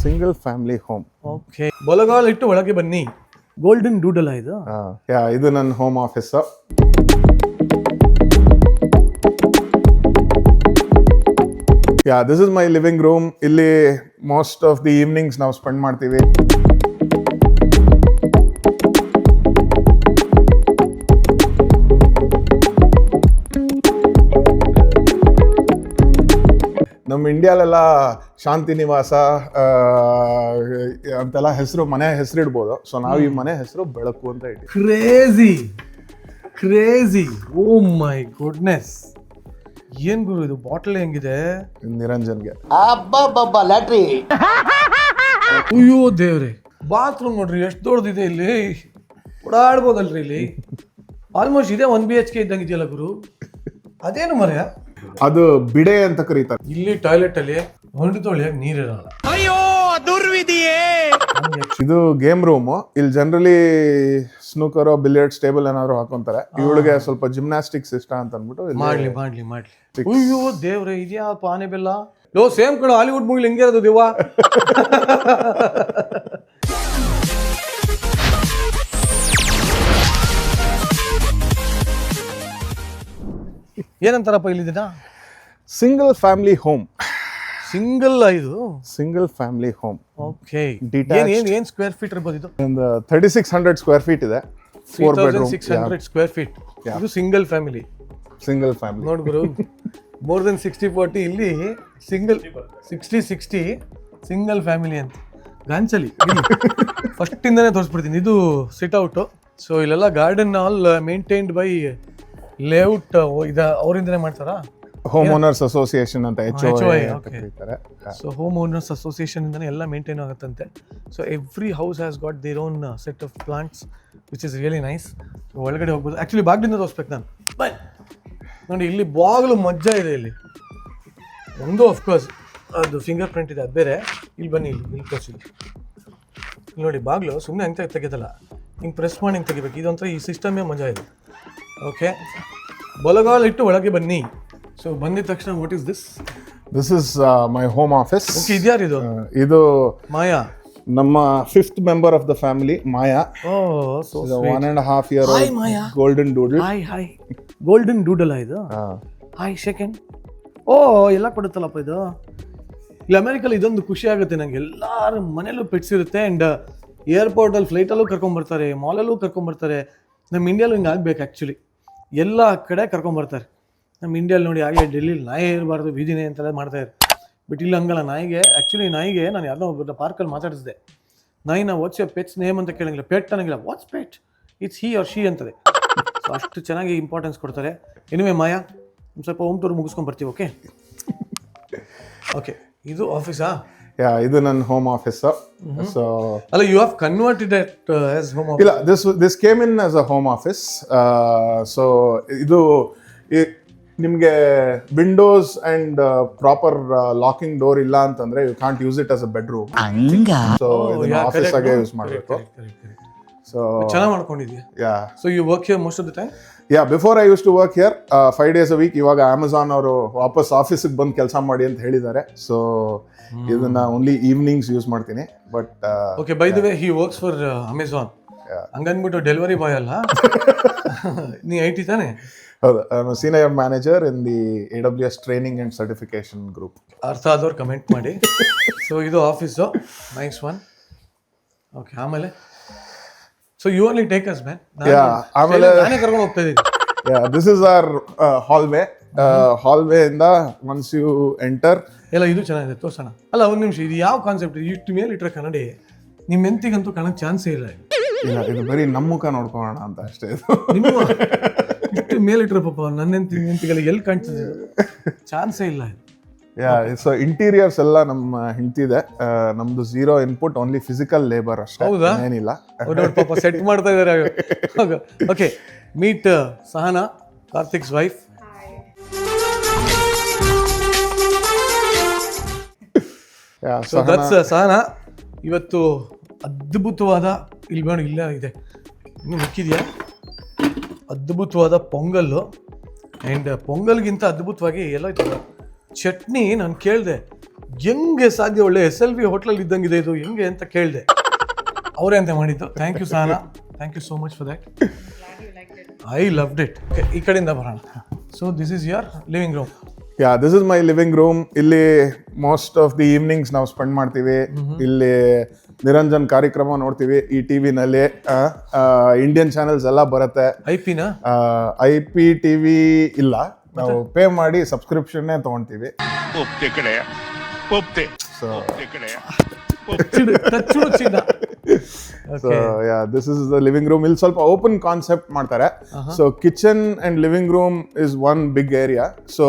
Single family home. Okay, ಬಲಗಾಲ್ ಇಟ್ಟು ಒಳಗೆ ಬನ್ನಿ. ಗೋಲ್ಡನ್ ಡೂಡಲ್ ಇದು. ಇದು ನನ್ನ home office. This is my living room. ಇಲ್ಲಿ ಮೋಸ್ಟ್ ಆಫ್ ದಿ ಈವ್ನಿಂಗ್ಸ್ ನಾವು ಸ್ಪೆಂಡ್ ಮಾಡ್ತೀವಿ. ನಮ್ಮ ಇಂಡಿಯಾಲೆಲ್ಲ ಶಾಂತಿ ನಿವಾಸ ಅಂತೆಲ್ಲ ಹೆಸರು, ಮನೆ ಹೆಸರು ಇಡ್ಬೋದು. ಸೊ ನಾವು ಈ ಮನೆ ಹೆಸರು ಬೆಳಕು ಅಂತ ಇಟ್ಟಿ. Crazy oh my goodness. ಏನ್ ಗುರು ಇದು ಬಾಟಲ್ ಹೆಂಗಿದೆ? ನಿರಂಜನ್ಗೆ ಲ್ಯಾಟ್ರಿ. ಅಯ್ಯೋ ದೇವ್ರೆ, ಬಾತ್ರೂಮ್ ನೋಡ್ರಿ ಎಷ್ಟು ದೊಡ್ಡದಿದೆ. ಇಲ್ಲಿ ಓಡಾಡ್ಬೋದಲ್ರಿ ಇಲ್ಲಿ. ಆಲ್ಮೋಸ್ಟ್ ಇದೆ 1 BHK ಇದ್ದಂಗೆ ಇದೆಯಲ್ಲ ಗುರು. ಅದೇನು ಮರ್ಯ, ಅದು ಬಿಡೆ ಅಂತ ಕರೀತಾರೆ. ಇಲ್ಲಿ ಟಾಯ್ಲೆಟ್ ಅಲ್ಲಿ ಹೊಂಡು ತೊಳಿಯಾಗ ನೀರಿರಲ್ಲ. ಅಯ್ಯೋ ದುರ್ವಿಧಿಯೇ. ಇದು ಗೇಮ್ ರೂಮು. ಇಲ್ಲಿ ಜನರಲಿ ಸ್ನೂಕರ್, ಬಿಲಿಯರ್ಡ್ಸ್ ಟೇಬಲ್ ಏನಾದ್ರು ಹಾಕೊಂತಾರೆ. ಇವಳಿಗೆ ಸ್ವಲ್ಪ ಜಿಮ್ನಾಸ್ಟಿಕ್ಸ್ ಇಷ್ಟ ಅಂತ ಅಂದ್ಬಿಟ್ಟು ಮಾಡ್ಲಿ. ಅಯ್ಯೋ ದೇವ್ರೆ, ಇದ್ಯಾ ಪಾನೆ ಬೆಲ್ಲ. ಲೋ ಸೇಮ್ ಕಡೆ ಹಾಲಿವುಡ್ ಮೂವಿಲಿ ಹೆಂಗೆ ಇರೋದು ದೇವಾ. ಏನಂತಾರಪ್ಪ ಇಲ್ಲಿದ್ದೀನ? Single family home. ಸಿಂಗಲ್ ಇದು ಸಿಂಗಲ್ ಫ್ಯಾಮಿಲಿ ಹೋಮ್. ಓಕೆ, ಏನ್ ಸ್ಕ್ವೇರ್ ಫೀಟ್ ಇರ್ಬೋದು ಇದು? 3600 ಸ್ಕ್ವೇರ್ ಫೀಟ್ ಇದೆ. 4 bedroom, 3600 ಸ್ಕ್ವೇರ್ ಫೀಟ್. ಇದು ಸಿಂಗಲ್ ಫ್ಯಾಮಿಲಿ. ಸಿಂಗಲ್ ಫ್ಯಾಮಿಲಿ ನೋಡ್ಗುರು, ಮೋರ್ ದೆನ್ 60-40 ಇಲ್ಲಿ ಸಿಂಗಲ್ 60-60 ಸಿಂಗಲ್ ಫ್ಯಾಮಿಲಿ ಅಂತ ಗಾಂಚಲಿ ಫಸ್ಟ್ ಇಂದಾನೆ ತೋರಿಸ್ಬಿಡ್ತೀನಿ. ಇದು ಸಿಟ್ ಔಟ್. ಸೊ ಇಲ್ಲೆಲ್ಲ garden all maintained by layout. ಅವರಿಂದನೇ ಮಾಡ್ತಾರಾ? ಹೋಮ್ ಓನರ್ಸ್ ಅಸೋಸಿಯೇಷನ್ ಅಂತ HOA ಅಂತ ಕರೀತಾರೆ. ಸೊ ಹೋಮ್ ಓನರ್ಸ್ ಅಸೋಸಿಯೇಷನ್ ಇಂದಾನೆ ಎಲ್ಲ ಮೇಂಟೈನ್ ಆಗುತ್ತಂತೆ. So every house has got their own set of plants which is really nice. ಒಳಗಡೆ ಹೋಗ್ಬೋದು. ಆ್ಯಕ್ಚುಲಿ ಬಾಗಿಲಿಂದ ತೋರಿಸ್ಬೇಕು ನಾನು. ನೋಡಿ, ಇಲ್ಲಿ ಬಾಗಿಲು ಮಜ್ಜಾ ಇದೆ. ಇಲ್ಲಿ ಒಂದು ಅಫ್ಕೋರ್ಸ್ ಅದು ಫಿಂಗರ್ ಪ್ರಿಂಟ್ ಇದೆ, ಅದು ಬೇರೆ. ಇಲ್ಲಿ ಬನ್ನಿ, ಇಲ್ಲಿ ತೋರಿಸಿ. ಇಲ್ಲಿ ನೋಡಿ, ಬಾಗಿಲು ಸುಮ್ಮನೆ ಹಂಗೆ ತೆಗೆದಲ್ಲ, ಹಿಂಗೆ ಪ್ರೆಸ್ ಮಾಡಿ ಹಿಂಗೆ ತೆಗಿಬೇಕು. ಇದೊಂಥರ ಈ ಸಿಸ್ಟಮೇ ಮಜಾ ಇದೆ. ಓಕೆ, ಬಲಗಾಲ್ ಇಟ್ಟು ಒಳಗೆ ಬನ್ನಿ. ಸೊ ಬಂದಿದ ತಕ್ಷಣ what is this? This is my home office. Okay, ಇದ್ಯಾರು ಇದು? ಇದು ಮಾಯಾ, ನಮ್ಮ 5th member of the family, Maya. Oh so sweet. 1.5 year Hi, Maya. Golden doodle. Hi golden doodle ಇದು. Hi second. ಓ, ಎಲ್ಲ ಕೊಡುತ್ತಲ್ಲಪ್ಪ ಇದು. ಇಲ್ಲಿ ಅಮೆರಿಕಲ್ಲಿ ಇದೊಂದು ಖುಷಿ ಆಗುತ್ತೆ ನಂಗೆ. ಎಲ್ಲರ ಮನೇಲೂ ಪೆಟ್ಸ್ ಇರುತ್ತೆ. ಆ್ಯಂಡ್ ಏರ್ಪೋರ್ಟಲ್ಲಿ ಫ್ಲೈಟಲ್ಲೂ ಕರ್ಕೊಂಬರ್ತಾರೆ, ಮಾಲಲ್ಲೂ ಕರ್ಕೊಂಬರ್ತಾರೆ. ನಮ್ಮ ಇಂಡಿಯಾಲೂ ಹಿಂಗೆ ಆಗ್ಬೇಕು ಆ್ಯಕ್ಚುಲಿ. ಎಲ್ಲ ಕಡೆ ಕರ್ಕೊಂಬರ್ತಾರೆ. ನಮ್ಮ ಇಂಡಿಯಲ್ಲಿ ನೋಡಿ, ಹಾಗೆ ಡೆಲ್ಲಿಲಿ ನಾಯಿ ಇರಬಾರ್ದು, ಬೀದಿನೇ ಅಂತೆಲ್ಲ ಮಾಡ್ತಾರೆ. ಬಟ್ ಇಲ್ಲಿ ಹಂಗಲ್ಲ. ನಾಯಿಗೆ ನಾನು ಯಾರನ್ನೋ ಒಬ್ಬ ಪಾರ್ಕಲ್ಲಿ ಮಾತಾಡಿಸಿದೆ. ನಾಯಿನ ವಾಟ್ಸ್ ಯುವರ್ ಪೆಟ್ಸ್ ನೇಮ್ ಅಂತ ಕೇಳಂಗಿಲ್ಲ, ಪೆಟ್ ಅನ್ನಂಗಿಲ್ಲ. What's pet? It's he or she ಅಂತದೆ. ಸೊ ಅಷ್ಟು ಚೆನ್ನಾಗಿ ಇಂಪಾರ್ಟೆನ್ಸ್ ಕೊಡ್ತಾರೆ. ಎನಿವೆ ಮಾಯಾ, ಒಂದು ಸ್ವಲ್ಪ ಹೋಮ್ ಟೂರ್ ಮುಗಿಸ್ಕೊಂಡು ಬರ್ತೀವಿ. ಓಕೆ, ಇದು ಆಫೀಸಾ? ಇದು ನನ್ನ ಹೋಮ್ ಆಫೀಸ್. ಸೊ ಅಲ್ಲ, you have converted it as home office? ಇಲ್ಲ, this came in as a home office. So ಇದು ನಿಮಗೆ windows and proper locking door ಇಲ್ಲ ಅಂತಂದ್ರೆ you can't use it as a bedroom. So ಇದನ್ನ office ಆಗಿ use ಮಾಡಬೇಕು. So ಚೆನ್ನಾಗಿ ಮಾಡ್ಕೊಂಡಿದ್ಯಾ? So you work here most of the time? Before I use to work here 5 days a week. ಇವಾಗ Amazon ಅವರು ವಾಪಸ್ ಆಫೀಸಿಗೆ ಬಂದು ಕೆಲಸ ಮಾಡಿ ಅಂತ ಹೇಳಿದ್ದಾರೆ. ಸೊ ಇದನ್ನ ಓನ್ಲಿ ಈವ್ನಿಂಗ್ಸ್ ಯೂಸ್ ಮಾಡ್ತೀನಿ. But okay, by the way he works for Amazon. ಹಂಗನ್ಬಿಟ್ಟು ಡೆಲಿವರಿ ಬಾಯ್ ಅಲ್ಲ ನೀ IT ತಾನೆ? ಹೌದು, senior manager in the AWS training and certification group. ಅರ್ಥ ಆದವ್ರು ಕಮೆಂಟ್ ಮಾಡಿ. ಸೊ ಇದು ಆಫೀಸು, ನೈಸ್ ಒನ್. ಓಕೆ, ಆಮೇಲೆ so you only take us man. ಆಮೇಲೆ ನಾನೇ ಕರ್ಕೊಂಡು ಹೋಗ್ತಾ ಇದ್ದೀನಿ. This is our hallway. Hallway ಇಂದ ಒನ್ಸ್ ಯು ಎಂಟರ್, ಎಲ್ಲ ಇದು ಚೆನ್ನಾಗಿದೆ, ತೋರ್ಸೋಣ. ಅಲ್ಲ, ಒಂದು ನಿಮಿಷ, ಇದು ಯಾವ ಕಾನ್ಸೆಪ್ಟ್? ಇಷ್ಟು ಮೇಲೆ ಇಟ್ಟರೆ ಕನ್ನಡಿ ನಿಮ್ಮ ಎಂತಿಗಂತೂ ಕಾಣಕ್ಕೆ ಚಾನ್ಸೇ ಇಲ್ಲ. ಇಲ್ಲ, ಇದು ಬರೀ ನಮ್ಮ ಮುಖ ನೋಡ್ಕೊಳ್ಳೋಣ ಅಂತ ಅಷ್ಟೇ. ನಿಮ್ಮ ಇಷ್ಟು ಮೇಲೆ ಇಟ್ಟರೆ ಪಾಪ ನನ್ನ ಎಂತಿಗೆಲ್ಲ ಎಲ್ಲಿ ಕಾಣ್ತದೆ? ಚಾನ್ಸೇ ಇಲ್ಲ. ಸೊ ಇಂಟೀರಿಯರ್ಸ್ ಎಲ್ಲ ನಮ್ಮ ಹೆಂಡ್ತಿದೆ. ನಮ್ದು 0 ಇನ್ಪುಟ್, ಓನ್ಲಿ ಫಿಸಿಕಲ್ ಲೇಬರ್ ಅಷ್ಟೇ, ಏನಿಲ್ಲ. ಪಾಪ ಸೆಟ್ ಮಾಡ್ತಾ ಇದ್ದಾರೆ. Okay, meet Sahana, Karthik's wife. Sahana ಇವತ್ತು ಅದ್ಭುತವಾದ, ಇಲ್ಲಿ ಬೇಡ ಇಲ್ಲ ಇದೆ ಇನ್ನು ಮಿಕ್ಕಿದೆಯಾ, ಅದ್ಭುತವಾದ ಪೊಂಗಲ್ಲು. ಆ್ಯಂಡ್ ಪೊಂಗಲ್ಗಿಂತ ಅದ್ಭುತವಾಗಿ ಎಲ್ಲ ಚಟ್ನಿ. ನಾನು ಕೇಳಿದೆ, ಹೆಂಗೆ ಸಾಧ್ಯ, ಒಳ್ಳೆ SLV ಹೋಟ್ಲಲ್ಲಿ ಇದ್ದಂಗಿದೆ ಇದು ಹೆಂಗೆ ಅಂತ ಕೇಳಿದೆ. ಅವರೇ ಅಂತ ಮಾಡಿದ್ದು. Thank you Sahana, thank you so much for that. I loved it. Okay, ಈ ಕಡೆಯಿಂದ ಬರೋಣ. So this is your living room. This is my living room. ಇಲ್ಲಿ ಮೋಸ್ಟ್ ಆಫ್ ದಿ ಈವ್ನಿಂಗ್ಸ್ ನಾವು ಸ್ಪೆಂಡ್ ಮಾಡ್ತೀವಿ. ಇಲ್ಲಿ ನಿರಂಜನ್ ಕಾರ್ಯಕ್ರಮ ನೋಡ್ತೀವಿ ಈ ಟಿವಿನಲ್ಲಿ. ಇಂಡಿಯನ್ ಚಾನೆಲ್ಸ್ ಎಲ್ಲ ಬರುತ್ತೆ. IP TV ಇಲ್ಲ, ನಾವು ಪೇ ಮಾಡಿ ಸಬ್ಸ್ಕ್ರಿಪ್ಷನ್ನೇ ತಗೊಂತೀವಿ. This is the living room. ಇಲ್ಲಿ ಸ್ವಲ್ಪ ಓಪನ್ ಕಾನ್ಸೆಪ್ಟ್ ಮಾಡ್ತಾರೆ. So kitchen and living room is one big area. So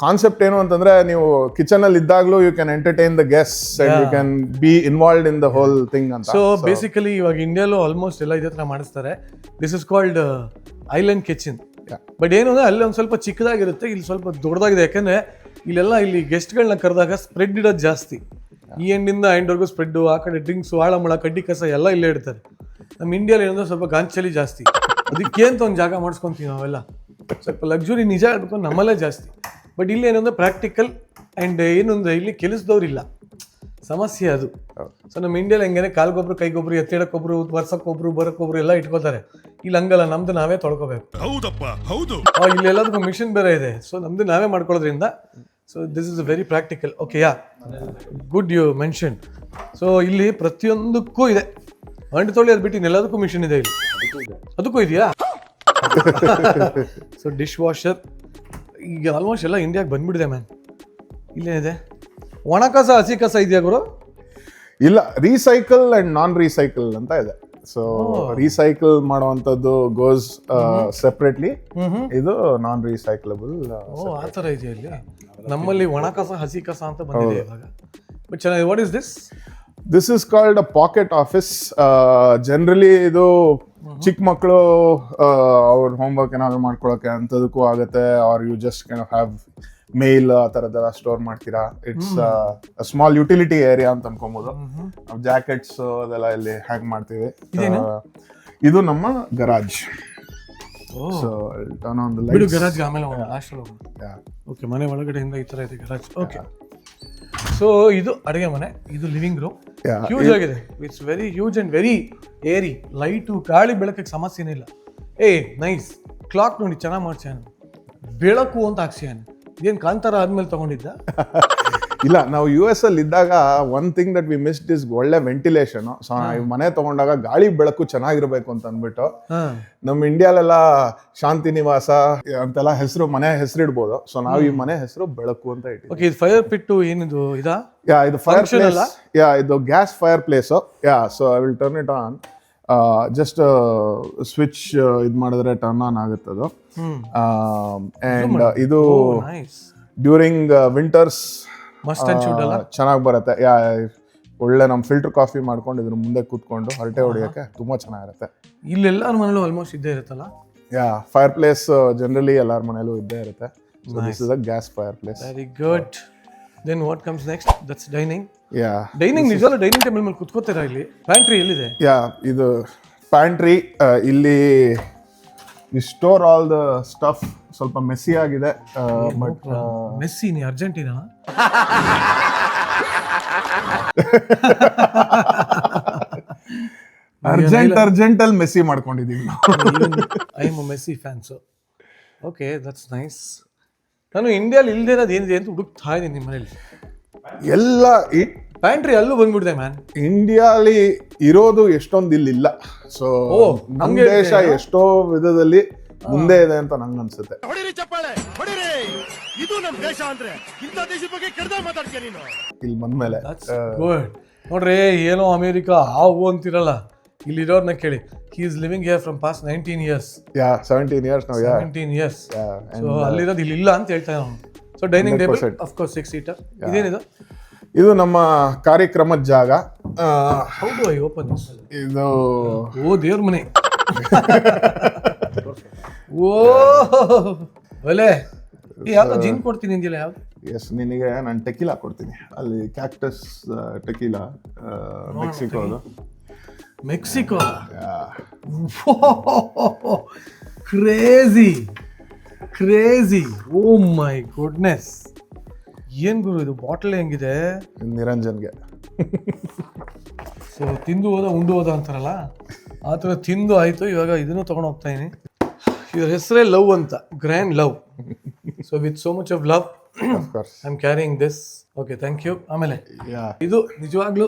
concept ಏನು ಅಂತಂದ್ರೆ, ನೀವು ಕಿಚನ್ ಅಲ್ಲಿ ಇದ್ದಾಗಲೂ you can entertain the guests and you can be involved in the whole thing ಅಂತ. So basically ಇವಾಗ ಇಂಡಿಯಾಲೂ ಆಲ್ಮೋಸ್ಟ್ ಎಲ್ಲ ಇದೇ ತರ ಮಾಡಿಸ್ತಾರೆ. This is called island kitchen. But ಏನು ಅಂದ್ರೆ ಅಲ್ಲಿ ಒಂದು ಸ್ವಲ್ಪ ಚಿಕ್ಕದಾಗಿರುತ್ತೆ, ಇಲ್ಲಿ ಸ್ವಲ್ಪ ದೊಡ್ಡದಾಗಿದೆ. ಯಾಕಂದ್ರೆ ಇಲ್ಲಿ ಗೆಸ್ಟ್ಗಳನ್ನ ಕರೆದಾಗ ಸ್ಪ್ರೆಡ್ ಇಡೋದು ಜಾಸ್ತಿ. ಈ ಎಂಡಿಂದ ಎಂಡ್ವರೆಗೂ ಸ್ಪ್ರೆಡ್, ಆ ಕಡೆ ಡ್ರಿಂಕ್ಸು, ಆಳಮಳ, ಕಡ್ಡಿ ಕಸ ಎಲ್ಲ ಇಲ್ಲೇ ಇಡ್ತಾರೆ. ನಮ್ಮ ಇಂಡಿಯಾಲಿ ಏನಂದ್ರೆ ಸ್ವಲ್ಪ ಗಾಂಚಲಿ ಜಾಸ್ತಿ. ಅದಕ್ಕೆ ಅಂತ ಒಂದು ಜಾಗ ಮಾಡಿಸ್ಕೊಂತೀವಿ ನಾವೆಲ್ಲ. ಸ್ವಲ್ಪ ಲಕ್ಸುರಿ ನಿಜ ಹೇಳ್ಬೇಕು ನಮ್ಮಲ್ಲೇ ಜಾಸ್ತಿ. ಬಟ್ ಇಲ್ಲಿ ಏನಂದ್ರೆ ಪ್ರಾಕ್ಟಿಕಲ್ ಆ್ಯಂಡ್ ಏನಂದ್ರೆ ಇಲ್ಲಿ ಕೆಲಸದವ್ರಿಲ್ಲ, ಸಮಸ್ಯೆ ಅದು. ಸೊ ನಮ್ಮ ಇಂಡಿಯಾಲಿ ಹೆಂಗೇನೆ ಕಾಲ್ಗೊಬ್ರು, ಕೈಗೊಬ್ರು, ಎತ್ತಿಡಕ್ಕೊಬ್ರು, ವರ್ಷಕ್ಕೊಬ್ರು, ಬರಕ್ಕೊಬ್ರು ಎಲ್ಲ ಇಟ್ಕೋತಾರೆ. ಇಲ್ಲಿ ಹಂಗಲ್ಲ, ನಮ್ದು ನಾವೇ ತೊಳ್ಕೋಬೇಕು. ಇಲ್ಲಿ ಎಲ್ಲದಕ್ಕೂ ಮಿಷನ್ ಬೇರೆ ಇದೆ. ಸೊ ನಮ್ದು ನಾವೇ ಮಾಡ್ಕೊಳ್ಳೋದ್ರಿಂದ so this is very practical. Okay, good you mention. So ಇಲ್ಲಿ ಪ್ರತಿಯೊಂದಕ್ಕೂ ಇದೆ. ಅಂಟು ತೊಳೆಯೋದು ಬಿಟ್ಟು ಇನ್ನೆಲ್ಲದಕ್ಕೂ ಮಿಷನ್ ಇದೆ ಇಲ್ಲಿ. ಅದಕ್ಕೂ ಇದೆಯಾ? ಸೊ ಡಿಶ್ ವಾಷರ್ ಈಗ ಆಲ್ಮೋಸ್ಟ್ ಎಲ್ಲ ಇಂಡಿಯಾಗೆ ಬಂದ್ಬಿಟ್ಟಿದೆ ಮ್ಯಾನ್. ಇಲ್ಲೇನಿದೆ? ಒಣ ಕಸ, ಹಸಿ ಕಸ ಇದೆಯಾ ಗುರು? ಇಲ್ಲ, ರೀಸೈಕಲ್ ಅಂಡ್ ನಾನ್ ರೀಸೈಕಲ್ ಅಂತ ಇದೆ. ಸೊ ರೀಸೈಕಲ್ ಮಾಡುವಂಥದ್ದು ಗೋಸ್ ಸೆಪ್ರೇಟ್ಲಿ, ಇದು ನಾನ್ ರೀಸೈಕಲಬಲ್. ಆ ಥರ ಇದೆಯಾ ಇಲ್ಲಿ? ನಮ್ಮಲ್ಲಿ ಒಣ ಕಸ, ಹಸಿ ಕಸ ಅಂತ ಬಂದಿದೆ ಇವಾಗ. ಬಟ್ ಚೆನ್ನಾಗಿ. What is this? This is called a pocket office. Generally ಇದು ಚಿಕ್ಕ ಮಕ್ಕಳು ಅವ್ರ ಹೋಮ್ವರ್ಕ್ ಏನಾದ್ರು ಮಾಡ್ಕೊಳಕ್ಕೆ ಅಂಥದಕ್ಕೂ ಆಗುತ್ತೆ. Are you just can have mail ಆ ಥರದ್ದೆಲ್ಲ ಸ್ಟೋರ್ ಮಾಡ್ತೀರಾ. ಇಟ್ಸ್ ಸ್ಮಾಲ್ ಯುಟಿಲಿಟಿ ಏರಿಯಾ ಅಂತ ಅನ್ಕೊಬೋದು. ನಾವು ಜಾಕೆಟ್ಸ್ ಅದೆಲ್ಲ ಇಲ್ಲಿ ಹ್ಯಾಂಗ್ ಮಾಡ್ತೀವಿ. ಇದು ನಮ್ಮ garage. So turn on the lights. Garage ಆಮೇಲೆ ಲಾಸ್ಟಲ್ಲಿ ಹೋಗೋಣ. ಓಕೆ, ಮನೆ ಒಳಗಡೆಯಿಂದ ಈ ಥರ ಇದೆ ಗರಾಜ್. ಓಕೆ, ಸೊ ಇದು ಅಡುಗೆ ಮನೆ, ಇದು ಲಿವಿಂಗ್ ರೂಮ್. ಹ್ಯೂಜ್ ಆಗಿದೆ. It's very huge and very ಏರಿ. ಲೈಟು, ಗಾಳಿ ಬೆಳಕಿಗೆ ಸಮಸ್ಯೆನೇ ಇಲ್ಲ. ನೈಸ್. ಕ್ಲಾಕ್ ನೋಡಿ ಚೆನ್ನಾಗಿ ಮಾಡ್ಸ್ಯಾನ. ಬೆಳಕು ಅಂತ ಹಾಕ್ಸ್ಯಾನ. ಏನ್ ಕಾಂತಾರ ಆದ್ಮೇಲೆ ತಗೊಂಡಿದ್ದ? ಇಲ್ಲ, ನಾವು US ಅಲ್ಲಿ ಇದ್ದಾಗ one thing that we missed is ಒಳ್ಳೆ ವೆಂಟಿಲೇಷನ್. ಸೊ ಮನೆ ತಗೊಂಡಾಗ ಗಾಳಿ ಬೆಳಕು ಚೆನ್ನಾಗಿರ್ಬೇಕು ಅಂತ ಅಂದ್ಬಿಟ್ಟು ನಮ್ಮ ಇಂಡಿಯಾಲೆಲ್ಲ ಶಾಂತಿ ನಿವಾಸ ಅಂತೆಲ್ಲ ಹೆಸರು, ಮನೆ ಹೆಸರು ಇಡ್ಬೋದು. ಸೊ ನಾವು ಈ ಮನೆ ಹೆಸರು ಬೆಳಕು ಅಂತ ಇಟ್ಟಿದ್ವಿ. ಓಕೆ, ಇದು ಫೈರ್ ಪಿಟ್ಟು ಏನಿದು? ಇದಾ? ಇದು ಫೈರ್ ಪ್ಲೇಸ್. ಇದು gas fire place. So I will turn it on. Just switch ಇದು ಮಾಡಿದ್ರೆ ಟರ್ನ್ ಆನ್ ಆಗುತ್ತೆ ಅದು. ಅಂಡ್ ಇದು ಡ್ಯೂರಿಂಗ್ ವಿಂಟರ್ಸ್ ಚೆನ್ನಾಗಿ ಬರುತ್ತೆ. ಒಳ್ಳೆ ನಮ್ಮ ಫಿಲ್ಟರ್ ಕಾಫಿ ಮಾಡ್ಕೊಂಡು ಇದ್ರ ಮುಂದೆ ಕೂತ್ಕೊಂಡು ಹರಟೆ ಹೊಡಿಯೋಕ್ಕೆ ತುಂಬಾ ಚೆನ್ನಾಗಿರುತ್ತೆ. ಇಲ್ಲೆಲ್ಲರ ಮನೇಲೂ ಆಲ್ಮೋಸ್ಟ್ ಇದ್ದೇ ಇರುತ್ತಲ್ಲ. ಫೈರ್ ಪ್ಲೇಸ್ ಜನರಲಿ ಎಲ್ಲಾರ ಮನೇಲೂ ಇದ್ದೇ ಇರುತ್ತೆ. So this is a gas fireplace. Very good. Then what comes next? That's dining. Dining ನಿಜವಲ್ಲ ಡೈನಿಂಗ್ ಟೇಬಲ್ ಮೇಲೆ ಕೂತ್ಕೋತೀರಾ ಇಲ್ಲಿ? ಪ್ಯಾಂಟ್ರಿ ಎಲ್ಲಿದೆ? ಇದು ಪ್ಯಾಂಟ್ರಿ. ಇಲ್ಲಿ we store all the stuff. ಸ್ವಲ್ಪ ಮೆಸ್ಸಿ ಆಗಿದೆ. ಬಟ್ ಮೆಸ್ಸಿ ನೀ ಅರ್ಜೆಂಟೀನಾ? ಅರ್ಜೆಂಟ್ ಅಲ್ಲಿ ಮೆಸ್ಸಿ ಮಾಡ್ಕೊಂಡಿದ್ದೀವಿ. I am Messi fans. Okay, that's nice. ನಾನು ಇಂಡಿಯಾಲಿ ಇಲ್ದೇ ಇರೋದು ಏನಿದೆ ಅಂತ ಹುಡುಕ್ತಾ ಇದ್ದೀನಿ. ನಿಮ್ಮ ಮನೇಲಿ ಎಲ್ಲ ಪ್ಯಾಂಟ್ರಿ ಅಲ್ಲೂ ಬಂದ್ಬಿಟ್ಟಿದೆ ಮ್ಯಾನ್. ಇಂಡಿಯಾಲಿ ಇರೋದು ಎಷ್ಟೊಂದು ಇಲ್ಲಿಲ್ಲ. ಸೊ ನಮ್ಮ ದೇಶ ಎಷ್ಟೋ ವಿಧದಲ್ಲಿ ಮುಂದೆ ಇದೆ ಅಂತ ನಂಗೆ ಅನ್ಸುತ್ತೆ. ಇಲ್ಲಿ ಬಂದ್ಮೇಲೆ ನೋಡ್ರಿ, ಏನೋ ಅಮೇರಿಕಾ ಹಾವು ಅಂತಿರಲ್ಲ, ಇಲ್ಲಿರೋರ್ನ ಕೇಳಿ. He is living here from past 19 years. 17 years now. 17 years. So ಅಲ್ಲಿರೋದು ಇಲ್ಲಿ ಇಲ್ಲ ಅಂತ ಹೇಳ್ತಾ ನಾನು. So dining table of course 6 seater. ಇದೇನಿದು? ಇದು ನಮ್ಮ ಕಾರ್ಯಕ್ರಮದ ಜಾಗ. ಹೌದು, ಐ ಓಪನ್ ಇದು ದೇವ್ರ ಮನೆ. ಓ ಒಲೆ, ಯಾವ್ದು ಜಿನ್ ಕೊಡ್ತೀನಿ ಅಂದಿಲ್ಲ? ಯಾವ್ದು? ಎಸ್, ನಿನಗೆ ನಾನು ಟೆಕಿಲಾ ಕೊಡ್ತೀನಿ. ಅಲ್ಲಿ ಕ್ಯಾಕ್ಟಸ್ ಟೆಕಿಲಾ, ಮೆಕ್ಸಿಕೋದು. Mexico? Crazy. Oh my goodness, ಏನ್ ಗುರು ಇದು ಬಾಟಲ್ ಹೆಂಗಿದೆ? ನಿರಂಜನ್ಗೆ. ಸೊ ತಿಂದು ಹೋದ ಉಂಡು ಹೋದ ಅಂತಾರಲ್ಲ ಆ ಥರ ತಿಂದು ಆಯ್ತು. ಇವಾಗ ಇದನ್ನು ತಗೊಂಡು ಹೋಗ್ತಾ ಇದೀನಿ. ಇವ್ರ ಹೆಸರೇ ಲವ್ ಅಂತ, grand love. So with so much of love I am carrying this. Okay, thank you. ಆಮೇಲೆ ಇದು ನಿಜವಾಗ್ಲೂ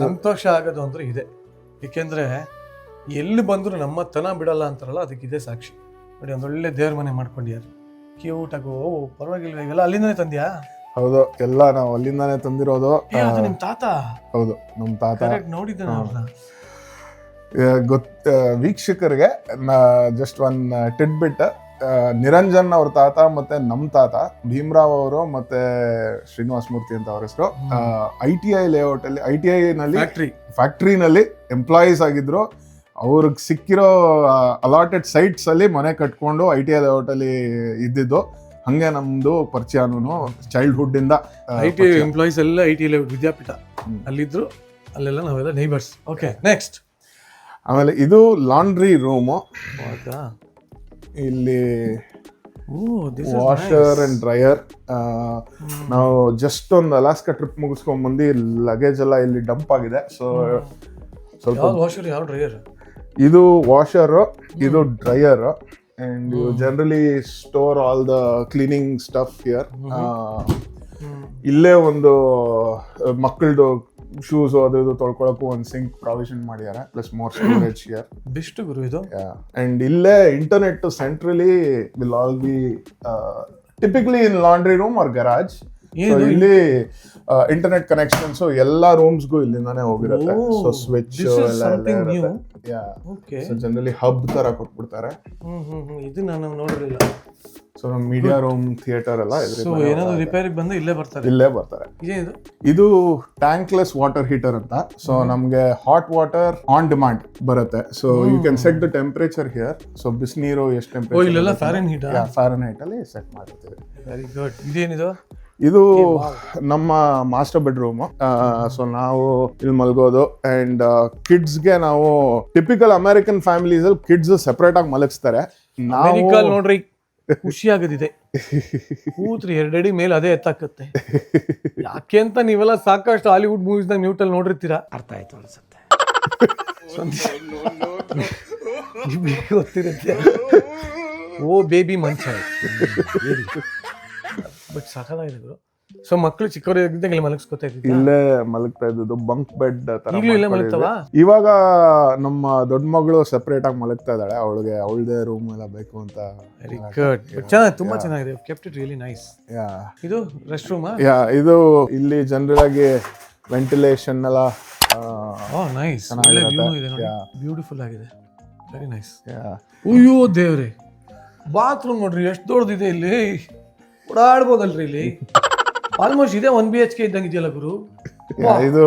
ಸಂತೋಷ ಆಗೋದು ಅಂದ್ರೆ ಇದೆ. ಏಕೆಂದ್ರೆ ಎಲ್ಲಿ ಬಂದ್ರು ನಮ್ಮ ತನ ಬಿಡಲ್ಲ ಅಂತಾರಲ್ಲ, ಅದಕ್ಕಿದೆ ಸಾಕ್ಷಿ. ನೋಡಿ, ಒಂದೊಳ್ಳೆ ದೇವ್ರ ಮನೆ ಮಾಡ್ಕೊಂಡಿದ್ದಾರೆ, ಕ್ಯೂಟ್ ಆಗೋ. ಪರವಾಗಿಲ್ವ? ಇವೆಲ್ಲ ಅಲ್ಲಿಂದನೇ ತಂದ್ಯಾ? ಹೌದು, ಎಲ್ಲ ನಾವು ಅಲ್ಲಿಂದಾನೇ ತಂದಿರೋದು. ಅದು ನಿಮ್ ತಾತ? ಹೌದು, ನಮ್ಮ ತಾತ. ನೋಡಿದ್ದೆ ಅವ್ರನ್ನ. ವೀಕ್ಷಕರಿಗೆ ಜಸ್ಟ್ ಒನ್ ಟಿಡ್ ಬಿಟ್, ನಿರಂಜನ್ ಅವ್ರ ತಾತ ಮತ್ತೆ ನಮ್ಮ ತಾತ ಭೀಮರಾವ್ ಅವರು ಮತ್ತೆ ಶ್ರೀನಿವಾಸ ಮೂರ್ತಿ ಅಂತ ಅವ್ರ ಹೆಸರು ITI ಲೇಔಟ್ ಅಲ್ಲಿ, ITI ನಲ್ಲಿ ಫ್ಯಾಕ್ಟ್ರಿನಲ್ಲಿ ಎಂಪ್ಲಾಯೀಸ್ ಆಗಿದ್ರು. ಅವ್ರಿಗೆ ಸಿಕ್ಕಿರೋ ಅಲಾಟೆಡ್ ಸೈಟ್ಸ್ ಅಲ್ಲಿ ಮನೆ ಕಟ್ಕೊಂಡು ITI ಲೇಔಟ್ ಅಲ್ಲಿ ಇದ್ದಿದ್ದು. ಹಂಗೆ ನಮ್ದು ಪರಿಚಯನೂ ಚೈಲ್ಡ್ಹುಡ್ ಇಂದ. ITI ಎಂಪ್ಲಾಯೀಸ್ ಎಲ್ಲ ITI ಲೇಔಟ್ ವಿದ್ಯಾಪೀಠ ಅಲ್ಲಿದ್ರು, ಅಲ್ಲೆಲ್ಲ ನಾವೆಲ್ಲ ನೇಬರ್ಸ್. Okay, next. ಆಮೇಲೆ ಇದು ಲಾಂಡ್ರಿ ರೂಮು. ಇಲ್ಲಿ ವಾಷರ್ ಅಂಡ್ ಡ್ರೈಯರ್. ನಾವು ಜಸ್ಟ್ ಒಂದು ಅಲಾಸ್ಕಾ ಟ್ರಿಪ್ ಮುಗಿಸ್ಕೊಂಡ್ ಬಂದು ಲಗೇಜ್ ಎಲ್ಲ ಇಲ್ಲಿ ಡಂಪ್ ಆಗಿದೆ. ಸೊ ಸ್ವಲ್ಪ ವಾಷರ್, ಯಾವ ಡ್ರೈಯರ್? ಇದು ವಾಷರ್, ಇದು dryer. And you generally store all the cleaning stuff here. ಇಲ್ಲೇ ಒಂದು ಮಕ್ಕಳದು ಶೂಸ್ ಅದು ಇದು ತೊಳ್ಕೊಳಕ್ಕೂ ಒಂದು ಸಿಂಕ್ ಪ್ರಾವಿಷನ್ ಮಾಡಿದ್ದಾರೆ, plus more storage here. Best ಗುರು ಇದು. ಅಂಡ್ ಇಲ್ಲೇ internet centrally will all be typically in laundry room or garage. ಇಲ್ಲಿ ಇಂಟರ್ನೆಟ್ ಕನೆಕ್ಷನ್ಸ್ ಎಲ್ಲ ರೂಮ್ಸ್ಗೂ ಇಲ್ಲಿಂದಾನೇ ಹೋಗಿರುತ್ತೆ. ಸೊ ಸ್ವಿಚ್ ಎಲ್ಲ ಜನರಲಿ ಹಬ್ ತರ ಕೊಟ್ಬಿಡ್ತಾರೆ. ಇದು ನಾನು ನೋಡಿರಲಿಲ್ಲ. ಸೊ ನಮ್ಮ ಮೀಡಿಯಾ ರೂಮ್, ಥಿಯೇಟರ್ ಎಲ್ಲ ಏನಾದ್ರು ರಿಪೇರಿಗೆ ಬಂದು ಇಲ್ಲೇ ಬರ್ತಾರೆ. ಇದು ಟ್ಯಾಂಕ್ಲೆಸ್ ವಾಟರ್ ಹೀಟರ್ ಅಂತ. ಸೊ ನಮ್ಗೆ ಹಾಟ್ ವಾಟರ್ ಆನ್ ಡಿಮಾಂಡ್ ಬರುತ್ತೆ. So you can set the temperature here. So ಬಿಸಿನೀರು ಎಷ್ಟು ಟೆಂಪರೇಚರ್ ಫ್ಯಾರನ್ಹೀಟ್ ಅಲ್ಲಿ ಸೆಟ್ ಮಾಡಿರ್ತೀವಿ. Very good. ಇದೇನಿದು? ಇದು ನಮ್ಮ ಮಾಸ್ಟರ್ ಬೆಡ್ರೂಮ್. ಸೊ ನಾವು ಇಲ್ಲಿ ಮಲ್ಗೋದು. ಅಂಡ್ ಕಿಡ್ಸ್ಗೆ ನಾವು ಟಿಪಿಕಲ್ ಅಮೆರಿಕನ್ ಫ್ಯಾಮಿಲೀಸ್ ಅಲ್ಲಿ ಕಿಡ್ಸ್ ಸೆಪರೇಟ್ ಆಗಿ ಮಲಗಿಸ್ತಾರೆ. ನಾವು ನೋಡ್ರಿ ಖುಷಿ ಆಗದಿದೆ, ಕೂತ್ರಿ 2 ಅಡಿ ಮೇಲೆ ಅದೇ ಎತ್ತಾಕತ್ತೆ. ಯಾಕೆ ಅಂತ ನೀವೆಲ್ಲ ಸಾಕಷ್ಟು ಹಾಲಿವುಡ್ ಮೂವೀಸ್ ನ ಮ್ಯೂಟ್ ಅಲ್ಲಿ ನೋಡಿರ್ತೀರಾ. ಅರ್ಥ ಆಯ್ತು ಅನ್ಸುತ್ತೆ, ಗೊತ್ತಿರುತ್ತೆ. ಓ ಬೇಬಿ ಮಂಚ, ಬಟ್ ಸಾಕಾಗಿದೆ ಗುರು. ಸೊ ಮಕ್ಕಳು ಚಿಕ್ಕವರಿದ್ದಾಗ ಇಲ್ಲಿ ಮಲಗಿಸ್ಕೊತಾ ಇದ್ದಿದ್ದು, ಇಲ್ಲೇ ಮಲಗ್ತಾ ಇದ್ದು ಬಂಕ್ ಬೆಡ್ ತರ. ಇಲ್ಲೇ ಮಲಗ್ತಾವ. ಇವಾಗ ನಮ್ಮ ದೊಡ್ಡ ಮಗಳು ಸೆಪರೇಟ್ ಆಗಿ ಮಲಗ್ತಾ ಇದ್ದಾಳೆ. ಅವಳಿಗೆ ಅವಳದೇ ರೂಮ್ ಎಲ್ಲ ಬೇಕು ಅಂತ. Very good. ಚೆನ್ನಾಗಿ, ತುಂಬಾ ಚೆನ್ನಾಗಿದೆ. Kept it really nice. ಇದು ರೆಸ್ಟ್ ರೂಮ್. ಇದು ಇಲ್ಲಿ ಜನರಲ್ ಆಗಿ ವೆಂಟಿಲೇಷನ್ ಎಲ್ಲ ನೈಸ್, ಒಳ್ಳೆ ವ್ಯೂ ಇದೆ ನೋಡಿ. ಬ್ಯೂಟಿಫುಲ್ ಆಗಿದೆ, ವೆರಿ ನೈಸ್. ಅಯ್ಯೋ ದೇವ್ರೆ, ಬಾತ್ರೂಮ್ ನೋಡ್ರಿ ಎಷ್ಟು ದೊಡ್ಡದಿದೆ. ಇಲ್ಲಿ ಓಡಾಡ್ಬೋದಲ್ರಿ ಇಲ್ಲಿ. ಆಲ್ಮೋಸ್ಟ್ ಇದೆ 1 BHK ಇದ್ದಂಗೆ ಇದೆಯಲ್ಲ ಗುರು. ಇದು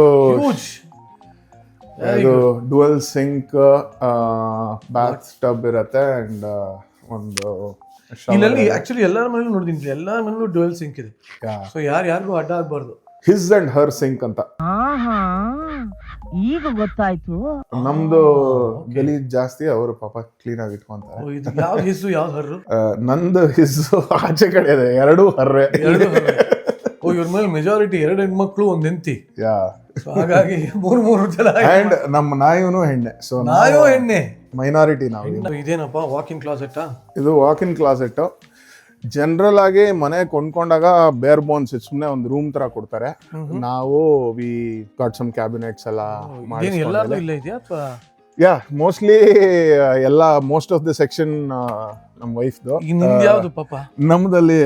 ಡುಯಲ್ ಸಿಂಕ್, ಬಾತ್ ಟಬ್ ಇರತ್ತೆ. ಅಂಡ್ ಒಂದು ಇಲ್ಲಿ ಆಕ್ಚುಲಿ ಎಲ್ಲರ ಮನೇಲೂ ನೋಡಿದೀನಿ, ಎಲ್ಲರ ಮನೇಲೂ ಡುಯಲ್ ಸಿಂಕ್ ಇದೆ. ಸೊ ಯಾರಿಗೂ ಅಡ್ಡ ಆಗ್ಬಾರ್ದು. ಹಿಸ್ ಅಂಡ್ ಹರ್ ಸಿಂಕ್ ಅಂತ. ಈಗ ಗೊತ್ತಾಯ್ತು. ನಮ್ದು ಗಲೀಜ್ ಜಾಸ್ತಿ, ಅವರು ಪಾಪ ಕ್ಲೀನ್ ಆಗಿ ಇಟ್ಕೊಂತಾರೆ. ಯಾವ್ದು ಹಿಸ್ಸು ಯಾವ್ದು ಹರ್ರು? ನಂದು ಹಿಸ್ಸು ಆಚೆ ಕಡೆ ಇದೆ, 2 ಹರ್ರೆ. ಇವ್ರ ಮೇಲೆ ಮೆಜಾರಿಟಿ 2 ಹೆಣ್ಮಕ್ಳು 1 ಹೆಂಡತಿ. ಹಾಗಾಗಿ 3 ಜನ. ಅಂಡ್ ನಮ್ಮ ನಾಯಿನೂ ಹೆಣ್ಣೆ. ಸೊ ನಾಯೋ ಹೆಣ್ಣೆ, ಮೈನಾರಿಟಿ ನಾವು. ಇದೇನಪ್ಪ ವಾಕಿಂಗ್ ಕ್ಲಾಸೆಟ್? ಇದು ವಾಕಿಂಗ್ ಕ್ಲಾಸೆಟ್. ಜನರಲ್ ಆಗಿ ಮನೆ ಕೊಂಡ್ಕೊಂಡಾಗ ಬೇರ್ ಬೋನ್ಸ್ ಸುಮ್ಮನೆ ಒಂದು ರೂಮ್ ತರ ಕೊಡ್ತಾರೆ. ನಾವು ವಿ ಗಾಟ್ ಸಮ್ ಕ್ಯಾಬಿನೆಟ್ಸ್ ಎಲ್ಲ ಯಾ ಮೋಸ್ಟ್ಲಿ ಎಲ್ಲ ಮೋಸ್ಟ್ ಆಫ್ ದ ಸೆಕ್ಷನ್ ನಮ್ಮ ವೈಫ್ದು. ಯಾವ್ದು ಪಾಪ? ನಮ್ದಲ್ಲಿ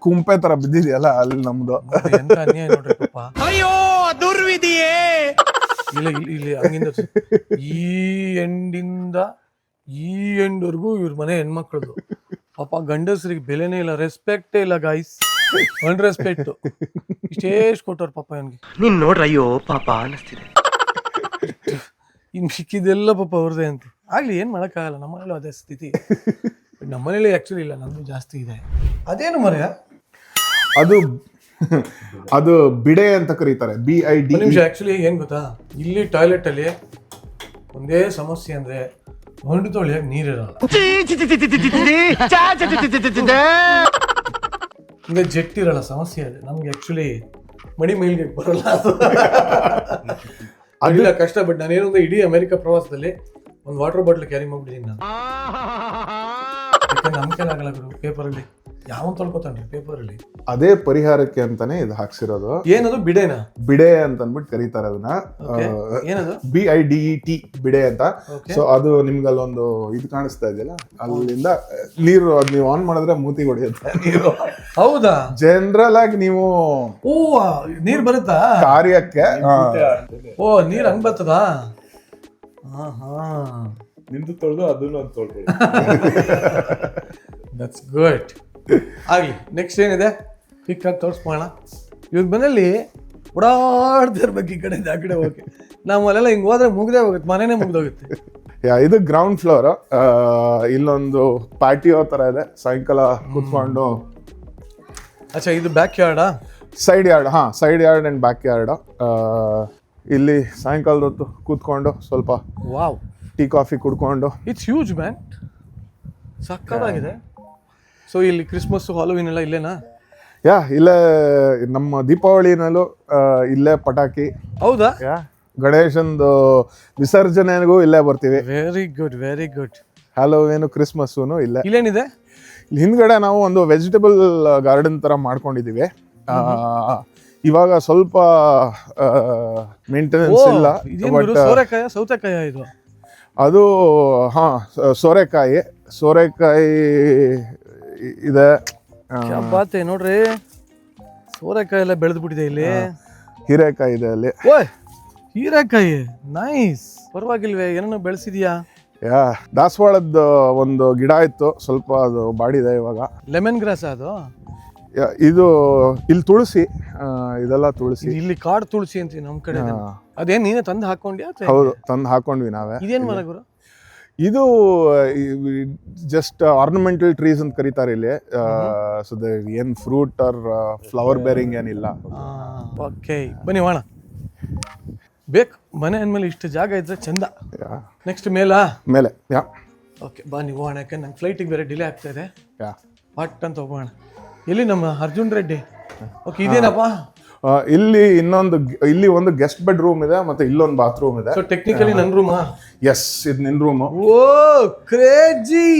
ಕುಂಪೆ ತರ ಬಿದ್ದಿದೆಯಲ್ಲ, ಅಲ್ಲಿ ನಮ್ದು. ಅಯ್ಯೋ ದುರ್ವಿಧಿಯೇ. ಇಲ್ಲಿ ಹಂಗಿಂದ ಈ ಎಂಡಿಂದ ಈ ಎಂಡ್ವರೆಗೂ ಇವ್ರ ಮನೆ ಹೆಣ್ಮಕ್ಳದು. ಪಾಪ ಗಂಡಸರಿಗೆ ಬೆಲೆನೇ ಇಲ್ಲ, ರೆಸ್ಪೆಕ್ಟೇ ಇಲ್ಲ ಗಾಯ್ಸ್. ಅನ್ರೆಸ್ಪೆಕ್ಟ್ ಇಷ್ಟೇಷ್ಟು ಕೊಟ್ಟವ್ರ ಪಾಪ ಅವನಿಗೆ. ನೀನ್ ನೋಡ್ರ, ಅಯ್ಯೋ ಪಾಪ ಅನಿಸ್ತಿದೆ. ಇನ್ ಸಿಕ್ಕಿದೆಲ್ಲ ಪಾಪ ಅವ್ರದೇ ಅಂತ. ಆಗ್ಲಿ, ಏನ್ ಮಾಡಕ್ಕಾಗಲ್ಲ. ನಮ್ಮನೇಲೂ ಅದೇ ಸ್ಥಿತಿ. ನಮ್ಮನೇಲಿ ಆಕ್ಚುಲಿ ಇಲ್ಲ, ನಮ್ದು ಜಾಸ್ತಿ ಇದೆ. ಅದೇನು ಮರೆಯ, ಅದು ಬಿಡೆ ಅಂತ ಕರೀತಾರೆ, BID. ನಿಮಿಷ. ಆಕ್ಚುಲಿ ಏನ್ ಗೊತ್ತಾ, ಇಲ್ಲಿ ಟಾಯ್ಲೆಟ್ ಅಲ್ಲಿ ಒಂದೇ ಸಮಸ್ಯೆ ಅಂದ್ರೆ ಹೊಂಡು ತೊಳೆಯಕ್ಕೆ ನೀರಿರಲ್ಲ. ಈಗ ಜೆಟ್ ಇರಲ್ಲ, ಸಮಸ್ಯೆ ಇದೆ ನಮ್ಗೆ ಆಕ್ಚುಲಿ ಮಡಿ ಮೈಲ್ಗೆ ಬರಲ್ಲ ಅದಿಲ್ಲ ಕಷ್ಟ. ಬಟ್ ನಾನೇನೊಂದು ಇಡೀ ಅಮೆರಿಕ ಪ್ರವಾಸದಲ್ಲಿ ಒಂದು ವಾಟರ್ ಬಾಟ್ಲ್ ಕ್ಯಾರಿ ಮಾಡ್ಬಿಟ್ಟಿದ್ದೀನಿ ನಾನು. ನಮ್ಗೆ ಆಗಲ್ಲ ಗುರು, ಪೇಪರಲ್ಲಿ ಯಾವನ್ ತೊಳ್ಕೊತಾನ್ರಿ ಪೇಪರಲ್ಲಿ. ಅದೇ ಪರಿಹಾರಕ್ಕೆ ಅಂತಾನೆ ಇದು ಹಾಕ್ಸಿರೋದು. ಏನದು ಬಿಡೆನಾ? ಬಿಡೆ ಅಂತ ಅಂದ್ಬಿಟ್ಟು ಕರೀತಾರೆ ಅದನ್ನ. ಏನದು? BIDET ಬಿಡೆ ಅಂತ. ಸೊ ಅದು ನಿಮ್ಗೆ ಅಲ್ಲೊಂದು ಇದು ಕಾಣಿಸ್ತಾ ಇದೆಯಲ್ಲ, ಅಲ್ಲಿಂದ ನೀರು ಅದ್ ನೀವು ಆನ್ ಮಾಡಿದ್ರೆ ಮೂತಿ ಹೊಡೆಯುತ್ತೆ ನೀರು. ಹೌದಾ? ಜನರಲ್ ಆಗಿ ನೀವು ಓ ನೀರ್ ಬರುತ್ತಾ ಕಾರ್ಯಕ್ಕೆ? ಓ ನೀರ್ ಹಂಗ್ ಬರ್ತದಾ? ನಿಂದು ತೊಳೆದು ಅದನ್ನು ಒಂದು ತೊಳ್ಕೊಳ್ಳಿ. That's good. ಆಗ್ಲಿ, ನೆಕ್ಸ್ಟ್ ಏನಿದೆ ಕ್ವಿಕ್ ಆಗಿ ತೋರಿಸ್ಬೋಣ. ಇವ್ರ ಮನೇಲಿ ಓಡಾಡ್ತಿರ್ಬೇಕು ಈ ಕಡೆಯಿಂದ ಆ ಕಡೆ ಹೋಗಿ. ನಮ್ಮಲ್ಲೆಲ್ಲ ಹಿಂಗೆ ಹೋದ್ರೆ ಮುಗ್ದೇ ಹೋಗುತ್ತೆ, ಮನೆನೇ ಮುಗ್ದೋಗುತ್ತೆ. ಇದು ಗ್ರೌಂಡ್ ಫ್ಲೋರ್. ಇಲ್ಲೊಂದು ಪ್ಯಾಟಿಯೋ ತರ ಇದೆ, ಸಾಯಂಕಾಲ ಕೂತ್ಕೊಂಡು. ಅಚ್ಚಾ, ಇದು ಬ್ಯಾಕ್ ಯಾರ್ಡಾ? Side yard. Side yard and back yard. ಇಲ್ಲಿ ಸಾಯಂಕಾಲದ ಹೊತ್ತು ಕೂತ್ಕೊಂಡು ಸ್ವಲ್ಪ ವಾವ್ ಟೀ ಕಾಫಿ ಕುಡ್ಕೊಂಡು. ಇಟ್ಸ್ ಹ್ಯೂಜ್ ಮ್ಯಾನ್, ಸಕ್ಕತ್ತಾಗಿದೆ. ಸೊ ಇಲ್ಲಿ ಕ್ರಿಸ್ಮಸ್ ಹಾಲೋವಿನ್ ಎಲ್ಲ ಇಲ್ಲೇನಾ? ಇಲ್ಲೇ ನಮ್ಮ ದೀಪಾವಳಿನಲ್ಲೂ ಇಲ್ಲೇ ಪಟಾಕಿ. ಹೌದಾ? ಗಣೇಶಂದು ವಿಸರ್ಜನೆಗೂ ಇಲ್ಲೇ ಬರ್ತೀವಿ. Very good, very good. Halloween Christmas ಇಲ್ಲೇ. ಇಲ್ಲೇನಿದೆ? ಇಲ್ಲಿ ಹಿಂದ್ಗಡೆ ನಾವು ಒಂದು ವೆಜಿಟೇಬಲ್ ಗಾರ್ಡನ್ ತರ ಮಾಡ್ಕೊಂಡಿದೀವಿ. ಇವಾಗ ಸ್ವಲ್ಪ ಮೇಂಟೆನೆನ್ಸ್ ಇಲ್ಲ. ಸೋರೆಕಾಯ ಸೌತೆಕಾಯ ಇದು? ಅದು ಸೋರೆಕಾಯಿ ಇದೆ. ಬಾತೆ ನೋಡ್ರಿ, ಸೋರೆಕಾಯಿ ಎಲ್ಲ ಬೆಳೆದು ಬಿಟ್ಟಿದೆ ಇಲ್ಲಿ. ಹೀರೆಕಾಯಿ ಇದೆ ಅಲ್ಲಿ. ಓಯ್, ಹೀರೆಕಾಯಿ ನೈಸ್, ಪರವಾಗಿಲ್ವೇ? ಏನೋ ಬೆಳೆಸಿದ್ಯಾ? ದಾಸವಾಳದ ಒಂದು ಗಿಡ ಇತ್ತು, ಸ್ವಲ್ಪ ಅದು ಬಾಡಿದೆ ಇವಾಗ. ಲೆಮನ್ ಗ್ರಾಸ್ ಅದು? ಇದು ಇಲ್ಲಿ ತುಳಸಿ, ಇದೆಲ್ಲ ತುಳಸಿ. ಇಲ್ಲಿ ಕಾಡು ತುಳಸಿ ಅಂತೀವಿ ನಮ್ ಕಡೆ. ಅದೇನ್ ನೀನೇ ತಂದು ಹಾಕೊಂಡ್ಯಾ? ಹೌದು, ತಂದು ಹಾಕೊಂಡ್ವಿ ನಾವೇ. ಇದೇನ್ ಮರ ಗುರು? ಇದು ಜಸ್ಟ್ ಆರ್ನಮೆಂಟಲ್ ಟ್ರೀಸ್ ಅಂತ ಕರೀತಾರೆ ಇಲ್ಲಿ. ಸೊ ಏನ್ ಫ್ರೂಟ್ ಆರ್ ಫ್ಲವರ್ ಬೇರಿಂಗ್ ಏನಿಲ್ಲ. ಓಕೆ, ಬನ್ನಿ ಹೋಣ. ಬೇಕು ಮನೆ ಅಂದ್ಮೇಲೆ ಇಷ್ಟು ಜಾಗ ಇದ್ರೆ ಚಂದ. ನೆಕ್ಸ್ಟ್ ಮೇಲೆ. ಓಕೆ ಬಾ, ನೀವು ಹೋಗೋಣ, ಯಾಕಂದ್ರೆ ನಂಗೆ ಫ್ಲೈಟಿಗೆ ಬೇರೆ ಡಿಲೇ ಆಗ್ತಾ ಇದೆ. ಪಟ್ ಅಂತ ಹೋಗೋಣ. ಎಲ್ಲಿ ನಮ್ಮ ಅರ್ಜುನ್ ರೆಡ್ಡಿ? ಓಕೆ, ಇದೇನಪ್ಪ? ಇಲ್ಲಿ ಒಂದು ಗೆಸ್ಟ್ ಬೆಡ್ ರೂಮ್ ಇದೆ, ಮತ್ತೆ ಇಲ್ಲೊಂದು ಬಾತ್ರೂಮ್ ಇದೆ. ಸೊ ಟೆಕ್ನಿಕಲಿ ನನ್ನ ರೂಮಾ? ಎಸ್, ಇದು ನಿನ್ ರೂಮ್. Oh crazy,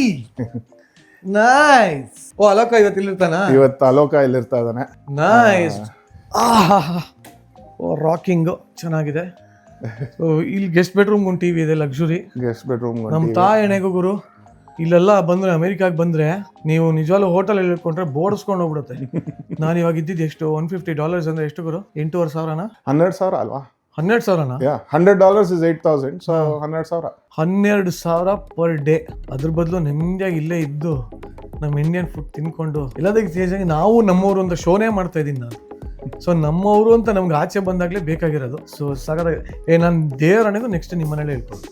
nice. ಓ ಅಲೋಕ ಇವತ್ತು ಇಲ್ಲಿರ್ತಾನ? ಇವತ್ತು ಅಲೋಕ ಇಲ್ಲಿರ್ತಾ ಇದ್ದಾನೆ. ನೈಸ್. ಓ ರಾಕಿಂಗ್ ಚೆನ್ನಾಗಿದೆ. ಇಲ್ಲಿ ಗೆಸ್ಟ್ ಬೆಡ್ರೂಮ್ ಒಂದು ಟಿವಿ ಇದೆ, ಲಕ್ಸುರಿ ಗೆಸ್ಟ್ ಬೆಡ್ರೂಮ್. ನಮ್ಮ ತಾಯಣೆಗೂ ಗುರು, ಇಲ್ಲೆಲ್ಲ ಬಂದ್ರೆ ಅಮೆರಿಕಾಗೆ ಬಂದ್ರೆ ನೀವು ನಿಜವಾಗ್ಲೂ ಹೋಟೆಲ್ ಇಟ್ಕೊಂಡ್ರೆ ಬೋಡಿಸ್ಕೊಂಡು ಹೋಗ್ಬಿಡುತ್ತೆ. ನಾನು ಇವಾಗ ಇದ್ದಿದ್ದು ಎಷ್ಟು, $150 ಅಂದ್ರೆ ಎಷ್ಟು ಗುರು? 8,500 $12,000 ಅಲ್ವಾ? 12,000? $100 is 8,000, ಸೊ 12,000. 12,000 per day. ಅದ್ರ ಬದಲು ನೆಮ್ಮದಿಯಾಗಿ ಇಲ್ಲೇ ಇದ್ದು ನಮ್ಮ ಇಂಡಿಯನ್ ಫುಡ್ ತಿನ್ಕೊಂಡು ಎಲ್ಲದಕ್ಕೆ ನಾವು ನಮ್ಮವರು ಅಂತ ಶೋನೇ ಮಾಡ್ತಾ ಇದ್ದೀನಿ ನಾನು. ಸೊ ನಮ್ಮವರು ಅಂತ ನಮ್ಗೆ ಆಚೆ ಬಂದಾಗಲೇ ಬೇಕಾಗಿರೋದು. ಸೊ ಸಾಕಾಗ ನಾನು ದೇವರಣಿಗೂ ನೆಕ್ಸ್ಟ್ ನಿಮ್ಮ ಮನೇಲಿ ಹೇಳ್ಕೊಂಡು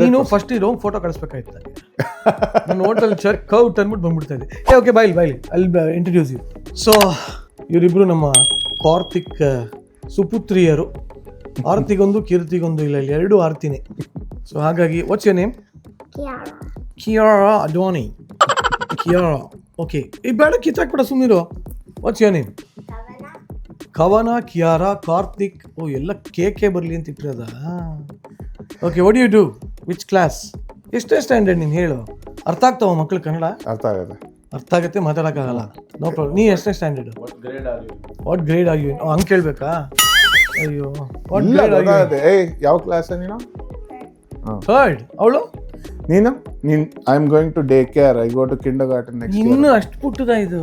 ನೀನು ಫಸ್ಟ್ ಈ ರೋಮ್ ಫೋಟೋ ಕಳಿಸ್ಬೇಕಾಯ್ತು ನನಗೆ. ನಾನು ಹೋಟೆಲ್ ಚೆಕ್ ಔಟ್ ಅಂದ್ಬಿಟ್ಟು ಬಂದ್ಬಿಡ್ತಾ ಇದ್ದೆ. ಓಕೆ ಬಾಯ್ಲಿ ಅಲ್ಲಿ ಇಂಟ್ರಡ್ಯೂಸ್ ಯು. ಸೊ ಇವರಿಬ್ರು ನಮ್ಮ ಕಾರ್ತಿಕ್ ಸುಪುತ್ರಿಯರು. ಆರ್ತಿಗೊಂದು ಕೀರ್ತಿಗೊಂದು, ಇಲ್ಲ ಇಲ್ಲಿ 2 ಆರ್ತಿನೇ. ಸೊ ಹಾಗಾಗಿ what's your name? Kiara Adoni. Kiara, okay. ಈ ಬೇಡ ಕಿತ್ತಾಕ್ಬಿಡ, ಸುಮ್ಮನಿರು. What's your name? Kavana, Kiara, Karthik. ಓ ಎಲ್ಲ ಕೇಕೆ ಬರಲಿ ಅಂತ ಇಟ್ಟಿರೋದ? Okay, what you do? Which class? ಎಷ್ಟೇ ಸ್ಟ್ಯಾಂಡರ್ಡ್ ನೀನು ಹೇಳು? ಅರ್ಥ ಆಗ್ತಾವ ಮಕ್ಳು ಕನ್ನಡ? ಅರ್ಥ ಆಗುತ್ತೆ, ಮಾತಾಡೋಕ್ಕಾಗಲ್ಲ. No problem. ನೀ ಎಷ್ಟೇ standard? What grade are you? ಹಂಗೆ ಕೇಳ್ಬೇಕಾ? ಅಯ್ಯೋ, ವಾಟ್ ಗ್ರೇಡ್ ಆರ್ ಯು? ಯಾವ ಕ್ಲಾಸ್ ನೀನು? ಥರ್ಡ್. ಅವಳು? ನೀನು? I am going to day care. I go to kindergarten next year. ಇನ್ನು ಅಷ್ಟು ಪುಟ್ಟದ ಇದು?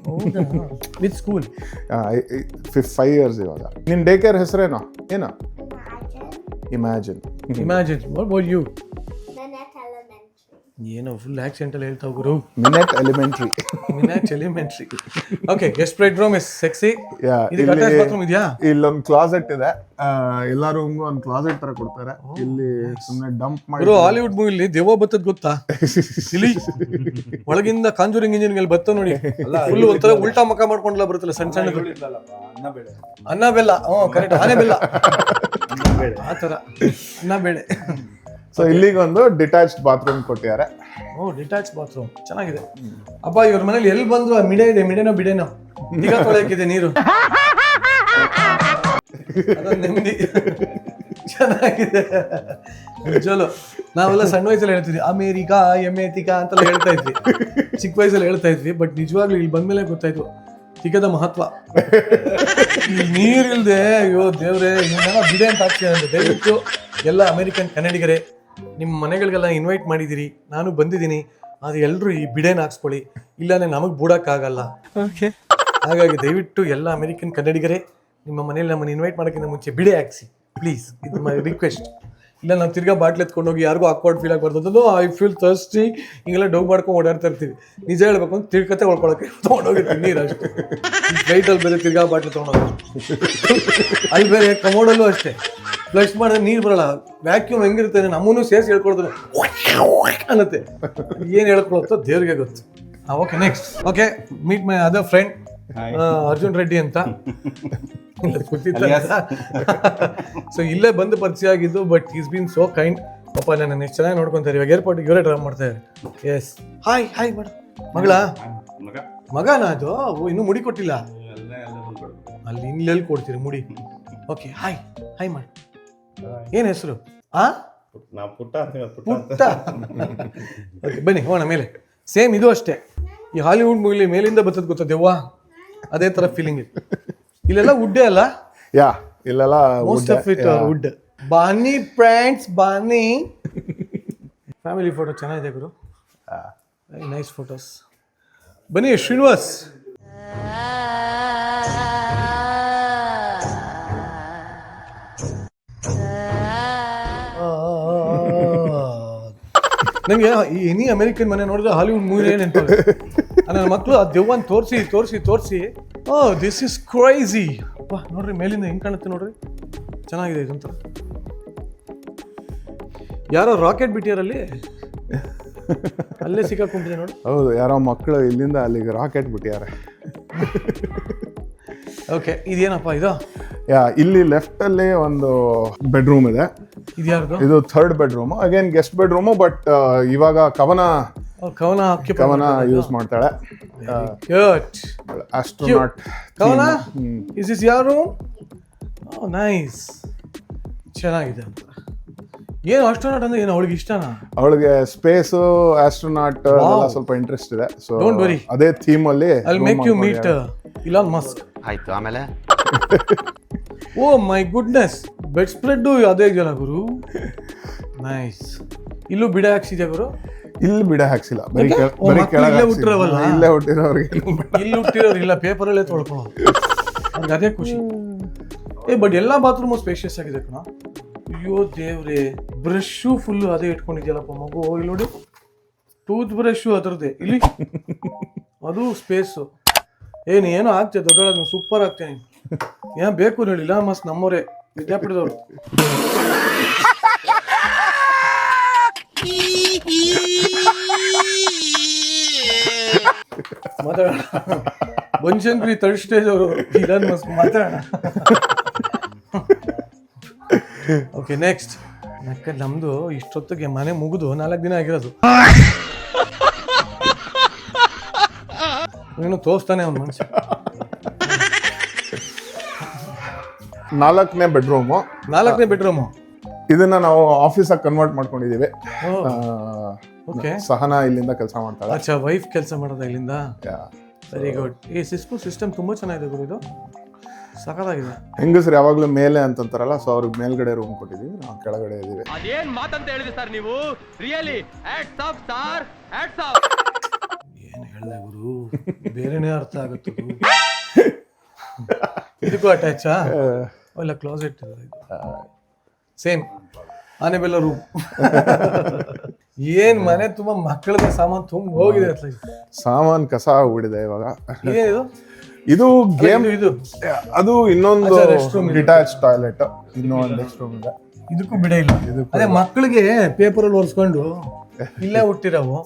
ಹೌದಾ? With school? 5 years ಇವಾಗ. ನಿನ್ನ ಡೇ ಕೇರ್ ಹೆಸರೇನು? ಏನು? ಇಮ್ಯಾಜಿನ್. What about you? ಏನೋ ಫುಲ್ ಆಕ್ಸೆಂಟ್ ಅಲ್ಲಿ ಹೇಳ್ತಾವ ಗುರು. ಮಿನೆಟ್ elementary. Okay, guest bedroom is sexy. ಇದಕ್ಕೆ ಅಟ್ಯಾಚ್ ಬಾತ್ರೂಮ್ ಇದೆಯಾ? ಇಲ್ಲೊಂದು ಕ್ಲಾಸೆಟ್ ಇದೆ. ಎಲ್ಲಾ ರೂಮ್ಗೂ ಒಂದು ಕ್ಲಾಸೆಟ್ ತರ ಕೊಡ್ತಾರೆ. ಇಲ್ಲಿ ಸುಮ್ಮನೆ ಡಂಪ್ ಮಾಡಿ. ಗುರು, ಹಾಲಿವುಡ್ ಮೂವಿಲಿ ದೆವ್ವ ಬತ್ತದ ಗೊತ್ತಾ? ಇಲ್ಲಿ ಒಳಗಿಂದ ಕಾಂಜೂರಿಂಗ್ ಇಂಜಿನ್ ಬತ್ತ ನೋಡಿ, ಫುಲ್ ಒಂಥರ ಉಲ್ಟಾ ಮಕ್ಕ ಮಾಡ್ಕೊಂಡ್ಲ ಬರುತ್ತಲ್ಲ ಸಣ್ಣ ಸಣ್ಣ ಅನ್ನ ಬೆಲ್ಲ. ಕರೆಕ್ಟ್, ಆನೆ ಬೆಲ್ಲ ಆ ತರ ಅನ್ನ ಬೇಳೆ. ಸೊ ಇಲ್ಲಿಗೊಂದು ಡಿಟ್ಯಾಚ್ಡ್ ಬಾತ್ರೂಮ್ ಕೊಟ್ಟಿದ್ದಾರೆ. ಓ ಡಿಟ್ಯಾಚ್ ಬಾತ್ರೂಮ್ ಚೆನ್ನಾಗಿದೆ. ಅಪ್ಪ ಇವ್ರ ಮನೇಲಿ ಎಲ್ಲಿ ಬಂದ್ರು ಮಿಡೆ ಇದೆ, ಮಿಡೆನೋ ಬಿಡೆನೋ ಈಗ ತೊಳೆಯಕ್ಕಿದೆ ನೀರು. ಅದೊಂದು ನೆಮ್ಮದಿ. ಚೆನ್ನಾಗಿದೆ ನಿಜವಲ್ಲೂ. ನಾವೆಲ್ಲ ಸಣ್ಣ ವಯಸ್ಸಲ್ಲಿ ಹೇಳ್ತಿದ್ವಿ ಅಮೇರಿಕಾ ಎಮೇತಿಕಾ ಅಂತೆಲ್ಲ ಹೇಳ್ತಾ ಇದ್ವಿ, ಚಿಕ್ಕ ವಯಸ್ಸಲ್ಲಿ ಹೇಳ್ತಾ ಇದ್ವಿ. ಬಟ್ ನಿಜವಾಗ್ಲೂ ಇಲ್ಲಿ ಬಂದ್ಮೇಲೆ ಗೊತ್ತಾಯ್ತು ಟಿಕದ ಮಹತ್ವ. ನೀರಿಲ್ದೆ ಅಯ್ಯೋ ದೇವ್ರೆ ಬಿಡೆ ಅಂತ ಹಾಕ್ತೀವಿ ಅಂದ್ರೆ ದಯವಿಟ್ಟು ಎಲ್ಲ ಅಮೇರಿಕನ್ ಕನ್ನಡಿಗರೇ ನಿಮ್ಮ ಮನೆಗಳಿಗೆಲ್ಲ ಇನ್ವೈಟ್ ಮಾಡಿದ್ದೀರಿ, ನಾನು ಬಂದಿದ್ದೀನಿ. ಅದು ಎಲ್ಲರೂ ಈ ಬಿಡೆನ ಹಾಕ್ಸ್ಕೊಳ್ಳಿ, ಇಲ್ಲಾಂದ್ರೆ ನಮಗೆ ಬೂಡಕ್ಕಾಗಲ್ಲ. ಹಾಗಾಗಿ ದಯವಿಟ್ಟು ಎಲ್ಲ ಅಮೇರಿಕನ್ ಕನ್ನಡಿಗರೇ ನಿಮ್ಮ ಮನೇಲಿ ನಮ್ಮನ್ನು ಇನ್ವೈಟ್ ಮಾಡೋಕ್ಕಿಂತ ಮುಂಚೆ ಬಿಡೆ ಹಾಕ್ಸಿ ಪ್ಲೀಸ್, ಇದು ಮೈ ರಿಕ್ವೆಸ್ಟ್. ಇಲ್ಲ ನಾವು ತಿರ್ಗಾ ಬಾಟ್ಲ್ ಎತ್ಕೊಂಡೋಗಿ ಯಾರಿಗೂ ಆಕ್ವರ್ಡ್ ಫೀಲ್ ಆಗ್ಬಾರ್ದು. ಐ ಫೀಲ್ ಥರ್ಸ್ಟಿ ಹಿಂಗೆಲ್ಲ ಡೌ ಮಾಡ್ಕೊಂಡು ಓಡಾಡ್ತಾ ಇರ್ತೀವಿ. ನಿಜ ಹೇಳ್ಬೇಕು ಅಂತ ತಿರ್ಗತೆ ಹೊಳ್ಕೊಳಕ್ಕೆ ತೊಗೊಂಡೋಗಿರ್ತೀವಿ ನೀರು ಅಷ್ಟೇ. ಫ್ಲೈಟಲ್ಲಿ ಬೇರೆ ತಿರ್ಗಾ ಬಾಟ್ಲ್ ತೊಗೊಂಡೋಗಿ, ಅಲ್ಲಿ ಬೇರೆ ಕಮೋಡಲ್ಲೂ ಅಷ್ಟೇ ಫ್ಲಶ್ ಮಾಡಿದ್ರೆ ನೀರು ಬರಲ್ಲ. ವ್ಯಾಕ್ಯೂಮ್ ಹೆಂಗಿರುತ್ತೆ ನಮ್ಮನ್ನು ಸೇರಿಸಿ ಹೇಳ್ಕೊಡ್ತಾರೆ ಅನ್ನತ್ತೆ. ಏನು ಹೇಳ್ಕೊಳತ್ತೋ ದೇವ್ರಿಗೆ ಗೊತ್ತು. Okay next. Okay meet my other friend Arjun Reddy ಅಂತ. ಸೊ ಇಲ್ಲೇ ಬಂದು ಪರಿಚಯ ಆಗಿದ್ದು, but is been so kind. ಪಾಪ ನನ್ನ ಎಷ್ಟು ಚೆನ್ನಾಗಿ ನೋಡ್ಕೊಂತಾರೆ. ಇವಾಗ ಏರ್ಪೋರ್ಟಿಗೆ ಇವರೇ ಡ್ರಾಪ್ ಮಾಡ್ತಾರೆ. Yes hi hi madam. ಮಗನಾ ಅದು? ಇನ್ನೂ ಮುಡಿ ಕೊಟ್ಟಿಲ್ಲ. ಅಲ್ಲಿ ಇನ್ನೆಲ್ಲಿ ಕೊಡ್ತೀರಿ ಮುಡಿ? ಓಕೆ ಹಾಯ್ ಹಾಯ್ ಮಾಡಿ. ಏನ್ ಹೆಸರು? ಪುಟ್ಟ. ಓಕೆ ಬನ್ನಿ ಹೋಗೋಣ ಮೇಲೆ. ಸೇಮ್ ಇದು ಅಷ್ಟೇ. ಈ ಹಾಲಿವುಡ್ ಮೂವಿಲಿ ಮೇಲಿಂದ ಬರ್ತದ ಗೊತ್ತಾ ದೆವ್ವ, ಅದೇ ತರ ಫೀಲಿಂಗ್ ಇದೆ. ಇಲ್ಲೆಲ್ಲ ವುಡ್ಡೇ ಅಲ್ಲ? ಯಾ ಇಲ್ಲೆಲ್ಲ ಮೋಸ್ಟ್ ಆಫ್ ಇಟ್ ವುಡ್. ಬಾನಿ ಫ್ರೆಂಡ್ಸ್ ಬಾನಿ. ಫ್ಯಾಮಿಲಿ ಫೋಟೋ ಚೆನ್ನಾಗಿದೆ ಗುರು, ವೆರಿ ನೈಸ್ ಫೋಟೋಸ್. ಬನ್ನಿ ಶ್ರೀನಿವಾಸ್. ನಂಗೆ ಎನಿ ಅಮೆರಿಕನ್ ಮನೆ ನೋಡಿದ್ರೆ ಹಾಲಿವುಡ್ ಮೂವಿ ನೆನಪಾಗುತ್ತೆ. ನನ್ನ ಮಕ್ಕಳು ಆ ದೆವ್ವನ್ ತೋರಿಸಿ ತೋರಿಸಿ ತೋರಿಸಿ ಓ ದಿಸ್ ಇಸ್ ಕ್ರೈಸಿ. ಅಪ್ಪ ನೋಡ್ರಿ ಮೇಲಿಂದ ಹೆಂಗ್ ಕಾಣುತ್ತೆ ನೋಡ್ರಿ, ಚೆನ್ನಾಗಿದೆ ಇದೊಂಥರ. ಯಾರೋ ರಾಕೆಟ್ ಬಿಟ್ಟಿಯಾರಲ್ಲಿ ಅಲ್ಲೇ ಸಿಕ್ಕಾಕೊಂಡಿದೆ ನೋಡಿ. ಹೌದು, ಯಾರೋ ಮಕ್ಕಳು ಇಲ್ಲಿಂದ ಅಲ್ಲಿಗೆ ರಾಕೆಟ್ ಬಿಟ್ಟಿದ್ದಾರೆ. ಓಕೆ ಇದೇನಪ್ಪ ಇದು? ಯಾ ಇಲ್ಲಿ ಲೆಫ್ಟ್ ಅಲ್ಲಿ ಒಂದು ಬೆಡ್ರೂಮ್ ಇದೆ. ಇದ್ಯಾರ್ದು? ಇದು third bedroom, again guest bedroom. But ಇವಾಗ ಕವನ ಯೂಸ್ ಮಾಡ್ತಾಳೆ. ಆಸ್ಟ್ರೋನಾಟ್ ಕವನ. ಇಸ್ ಇಸ್ ಯಾರು? ನೈಸ್, ಚೆನ್ನಾಗಿದೆ ಅಂತ. ಏನು ಆಸ್ಟ್ರೋನಾಟ್ ಅಂದ್ರೆ ಏನು ಅವಳಿಗೆ ಇಷ್ಟನಾ? ಅವಳಿಗೆ ಸ್ಪೇಸ್ ಆಸ್ಟ್ರೋನಾಟ್ ಸ್ವಲ್ಪ ಇಂಟ್ರೆಸ್ಟ್ ಇದೆ. ಸೊ ಡೋಂಟ್ ವರಿ, ಅದೇ ಥೀಮ್ ಅಲ್ಲಿ I will make you meet Elon Musk. ಆಯ್ತು ಆಮೇಲೆ oh my goodness, bed spread ಅದೇ ಇದೆಯಲ್ಲ ಗುರು, ನೈಸ್. ಇಲ್ಲೂ ಬಿಡ ಹಾಕ್ಸಿದ್ಯಾ ಗುರು? ಇಲ್ಲಿ ಬಿಡ ಹಾಕ್ಸಿಲ್ಲ, ಬರೀ ಇಲ್ಲೇ ಹುಟ್ಟಿರೋವಲ್ಲ, ಇಲ್ಲೇ ಹುಟ್ಟಿರೋರಿಗೆ. ಇಲ್ಲಿ ಹುಟ್ಟಿರೋರು ಇಲ್ಲ, ಪೇಪರಲ್ಲೇ ತೊಳ್ಕೊಳ್ಳೋ, ಅವ್ರಿಗೆ ಅದೇ ಖುಷಿ. ಬಟ್ ಎಲ್ಲ ಬಾತ್ರೂಮು ಸ್ಪೇಷಿಯಸ್ ಆಗಿದೆ ಕಣ. ಅಯ್ಯೋ ದೇವ್ರೆ, ಬ್ರಷು ಫುಲ್ಲು ಅದೇ ಇಟ್ಕೊಂಡಿದ್ಯಲ್ಲಪ್ಪ ಮಗು. ಇಲ್ಲಿ ನೋಡಿ, ಟೂತ್ ಬ್ರಷು ಅದರದ್ದೇ ಇಲ್ಲಿ, ಅದು ಸ್ಪೇಸು. ಏನೋ ಆಗ್ತದೆ ದೊಡ್ಡೊಳಗೆ, ಸೂಪರ್ ಆಗ್ತೇನೆ. ಏನ್ ಬೇಕು ಹೇಳಿಲ್ಲ ಮಸ್ತ್ ನಮ್ಮವರೇ ವಿದ್ಯಾಪೀಠದವ್ರು. ಮಾತಾಡೋಣ, ಬನಶಂಕರಿ ಥರ್ಡ್ ಸ್ಟೇಜ್ ಅವರು ಇಲಾನ್ ಮಸ್ಕ್ ಮಾತಾಡೋಣ. Okay next. ನಮ್ದು ಇಷ್ಟೊತ್ತಿಗೆ ಮನೆ ಮುಗಿದು 4 ದಿನ ಆಗಿರೋದು. ನೀನು ತೋರಿಸ್ತಾನೆ ಅವ್ನ ಮನುಷ್ಯ. 4ನೇ ಬೆಡ್ರೂಮು. 4ನೇ ಬೆಡ್ರೂಮು. ಇದನ್ನ ನಾವು ಆಫೀಸ್ ಆಗಿ ಕನ್ವರ್ಟ್ ಮಾಡ್ಕೊಂಡಿದೀವಿ. ಓಕೆ, ಸಹನಾ ಇಲ್ಲಿಂದ ಕೆಲಸ ಮಾಡ್ತಾಳೆ. ಅಚ್ಚಾ, ವೈಫ್ ಕೆಲಸ ಮಾಡೋದ ಇಲ್ಲಿಂದ. Very good. ಈ ಸಿಸ್ಟಮ್ ತುಂಬಾ ಚೆನ್ನಾಗಿದೆ ಗುರು, ಇದು ಸಖತ್ತಾಗಿದೆ. ಹೆಂಗಸ್ರು ಯಾವಾಗ್ಲೂ ಮೇಲೆ ಅಂತಂತಾರಲ್ಲ, ಸೊ ಅವ್ರಿಗೆ ಮೇಲ್ಗಡೆ ರೂಮ್ ಕೊಟ್ಟಿದೀವಿ, ನಾವು ಕೆಳಗಡೆ ಇದೀವಿ. ಅದೇನ್ ಮಾತಂತ ಹೇಳಿದ್ರಿ ಸರ್ ನೀವು? Really hats off sir, hats off. ಏನು ಹೇಳಿದೆ ಗುರು, ಬೇರೆನೇ ಅರ್ಥ ಆಗುತ್ತೆ. ಇದಕ್ಕೂ ಅಟ್ಯಾಚಾ? ಇಲ್ಲ ಕ್ಲೋಸೆಟ್ ಸೇಮ್. ಆನೆಬೆಲ್ಲ ರೂಮ್. ಏನ್ ಮನೆ ತುಂಬಾ ಮಕ್ಕಳದ ಸಾಮಾನು ತುಂಬ ಹೋಗಿದೆ. ಸಾಮಾನ್ ಕಸ ಆಗ್ಬಿಟ್ಟಿದೆ ಇವಾಗ. ಏನಿದು? ಇದು ಗೇಮ್. ಇದು ಅದು ಇನ್ನೊಂದು ಡಿಟ್ಯಾಚ್ ಟಾಯ್ಲೆಟ್, ಇನ್ನೊಂದು ನೆಕ್ಸ್ಟ್ ರೂಮ್ ಇದೆ. ಇದಕ್ಕೂ ಬಿಡ ಇಲ್ಲ. ಅದೇ ಮಕ್ಕಳಿಗೆ ಪೇಪರಲ್ಲಿ ಒರೆಸ್ಕೊಂಡು ಇಲ್ಲೇ ಹುಟ್ಟಿರವು.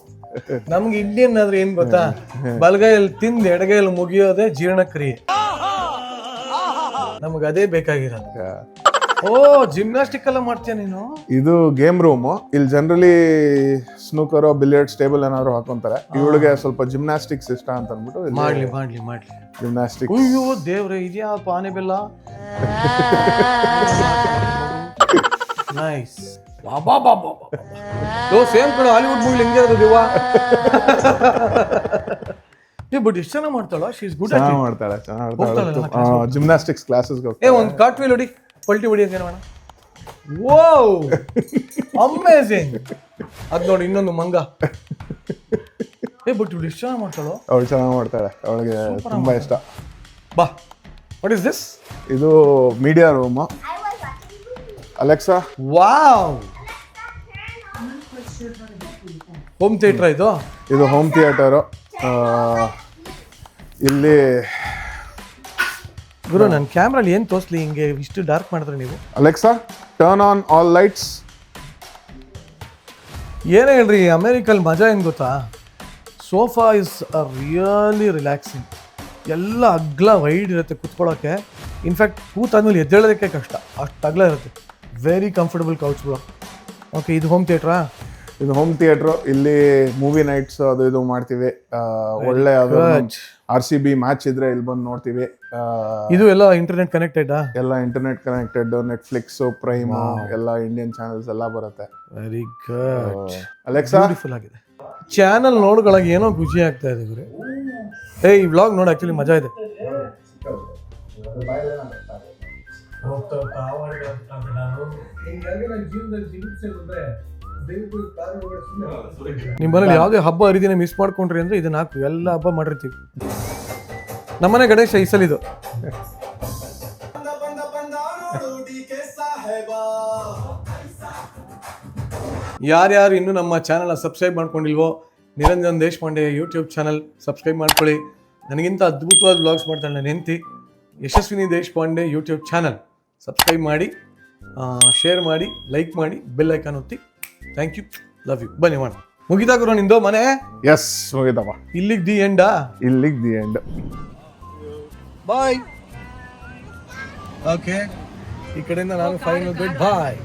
ನಮ್ಗೆ ಇಂಡಿಯನ್ ಆದ್ರೆ ಏನ್ ಗೊತ್ತಾ, ಬಲಗೈಯಲ್ಲಿ ತಿಂದು ಎಡಗೈಯಲ್ಲಿ ಮುಗಿಯೋದೇ ಜೀರ್ಣಕ್ರಿಯೆ. ನಮ್ಗೆ ಅದೇ ಬೇಕಾಗಿರೋದು. ಓ ಜಿಮ್ನಾಸ್ಟಿಕ್ ಎಲ್ಲ ಮಾಡ್ತೀಯ ನೀನು? ಇದು ಗೇಮ್ ರೂಮು. ಇಲ್ಲಿ ಜನರಲಿ ಸ್ನೂಕರ್ ಬಿಲಿಯರ್ಡ್ಸ್ ಟೇಬಲ್ ಏನಾದ್ರು ಹಾಕೊಂತಾರೆ. ಇವಳಿಗೆ ಸ್ವಲ್ಪ ಜಿಮ್ನಾಸ್ಟಿಕ್ಸ್ ಇಷ್ಟ ಅಂತ ಅಂದ್ಬಿಟ್ಟು ಮಾಡ್ಲಿ ಜಿಮ್ನಾಸ್ಟಿಕ್ಸ್. ಅಯ್ಯೋ ದೇವ್ರೆ, ಇದ್ಯಾ ಪಾನೆ ಬೆಲ್ಲ. ನೈಸ್. ಸೇಮ್ ಕಡೆ ಹಾಲಿವುಡ್ ಮೂವಿ ಹೆಂಗೆ ಅದು ದೇವಾ. ಬಟ್ ಎಷ್ಟು ಚೆನ್ನಾಗಿ ಮಾಡ್ತಾಳ. She is good. ಚೆನ್ನಾಗಿ ಮಾಡ್ತಾಳೆ. ಜಿಮ್ನಾಸ್ಟಿಕ್ಸ್ ಕ್ಲಾಸಸ್ಗೆ ಒಂದು ಕಾರ್ಟ್ ವೀಲ್ ಹೊಡಿ, ಪಲ್ಟಿ ಹೊಡಿಯೋಕೆ ಮಾಡೋಣ. Wow amazing. ಅದ್ ನೋಡಿ ಇನ್ನೊಂದು ಮಂಗ. ಬಟ್ ಇವ್ಳು ಎಷ್ಟು ಚೆನ್ನಾಗಿ ಮಾಡ್ತಾಳೋ. ಅವಳು ಚೆನ್ನಾಗಿ ಮಾಡ್ತಾಳೆ, ಅವಳಿಗೆ ತುಂಬಾ ಇಷ್ಟ. ಬಾ, ವಾಟ್ ಇಸ್ ದಿಸ್? ಇದು media room. Alexa. Wow, home theatre ಇದು. ಇದು ಹೋಮ್ ಥಿಯೇಟರು. ಇಲ್ಲಿ ಗುರು ನನ್ನ ಕ್ಯಾಮ್ರಲ್ಲಿ ಏನು ತೋರಿಸ್ಲಿ, ಹಿಂಗೆ ಇಷ್ಟು ಡಾರ್ಕ್ ಮಾಡಿದ್ರೆ ನೀವು? Alexa turn on all lights. ಏನೇ ಹೇಳ್ರಿ, ಅಮೇರಿಕಲ್ ಮಜಾ ಏನು ಗೊತ್ತಾ? Sofa is really relaxing. ಎಲ್ಲ ಅಗ್ಲ ವೈಡ್ ಇರುತ್ತೆ ಕುತ್ಕೊಳ್ಳೋಕ್ಕೆ. ಇನ್ಫ್ಯಾಕ್ಟ್ ಕೂತಾದ್ಮೇಲೆ ಎದ್ದೇಳೋದಕ್ಕೆ ಕಷ್ಟ, ಅಷ್ಟು ಅಗ್ಲ ಇರುತ್ತೆ. Very comfortable couch bro. Okay, ಇದು ಹೋಮ್ ಥಿಯೇಟ್ರಾ? ಇದು ಹೋಮ್ ಥಿಯೇಟ್ರು. ಇಲ್ಲಿ ಮೂವಿ ನೈಟ್ಸ್ ಅದು ಇದು ಮಾಡ್ತೀವಿ. ಒಳ್ಳೆ RCB ಮ್ಯಾಚ್ ಇದ್ರೆ ಇಲ್ಲಿ ಬಂದು ನೋಡ್ತೀವಿ. ಇದು ಎಲ್ಲ ಇಂಟರ್ನೆಟ್ ಕನೆಕ್ಟೆಡ್? ಎಲ್ಲ ಇಂಟರ್ನೆಟ್ ಕನೆಕ್ಟೆಡ್. ನೆಟ್ಫ್ಲಿಕ್ಸ್, ಪ್ರೈಮ್ ಎಲ್ಲ ಇಂಡಿಯನ್ ಚಾನೆಲ್ಸ್ ಎಲ್ಲ ಬರುತ್ತೆ. Very good. ಅಲೆಕ್ಸಾ ಬ್ಯೂಟಿಫುಲ್ ಆಗಿದೆ. ಚಾನಲ್ ನೋಡ್ಕೊಳಕ್ಕೆ ಏನೋ ಖುಷಿ ಆಗ್ತಾ ಇದೆ ಗುರು. ಈ ವ್ಲಾಗ್ ನೋಡಿ, ಆಕ್ಚುಲಿ ಮಜಾ ಇದೆ. ನಿಮ್ಮ ಮನೇಲಿ ಯಾವುದೇ ಹಬ್ಬ ಹರಿದಿನ ಮಿಸ್ ಮಾಡ್ಕೊಂಡ್ರಿ ಅಂದ್ರೆ ಇದನ್ನ ಹಾಕು, ಎಲ್ಲ ಹಬ್ಬ ಮಾಡಿರ್ತೀವಿ. ನಮ್ಮನೆ ಗಣೇಶ ಈ ಸಲ ಇದು. ಯಾರ್ಯಾರು ಇನ್ನೂ ನಮ್ಮ ಚಾನಲ್ನ ಸಬ್ಸ್ಕ್ರೈಬ್ ಮಾಡ್ಕೊಂಡಿಲ್ವೋ, Niranjan Deshpande YouTube channel subscribe ಮಾಡ್ಕೊಳ್ಳಿ. ನನಗಿಂತ ಅದ್ಭುತವಾದ ವ್ಲಾಗ್ಸ್ ಮಾಡ್ತಾಳೆ ನನ್ನ ಹೆಂಡತಿ Yashaswini Deshpande YouTube channel. Subscribe ಮಾಡಿ, ಶೇರ್ ಮಾಡಿ, ಲೈಕ್ ಮಾಡಿ, ಬೆಲ್ ಐಕಾನ್ ಒತ್ತಿ. Thank you, love you. ಬನ್ನಿ ಮಾಡೋಣ. ಮುಗಿತಾ ಗುರು ನಿಂದು ಮನೆ? ಎಸ್, ಮುಗಿದಪ್ಪ. ಇಲ್ಲಿಗೆ ದಿ ಎಂಡಾ? ಇಲ್ಲಿಗೆ ದಿ ಎಂಡ್. ಬಾಯ್. ಓಕೆ, ಈ ಕಡೆಯಿಂದ ನಾನು ಫೈನಲ್ ಬಿಟ್ ಬಾಯ್.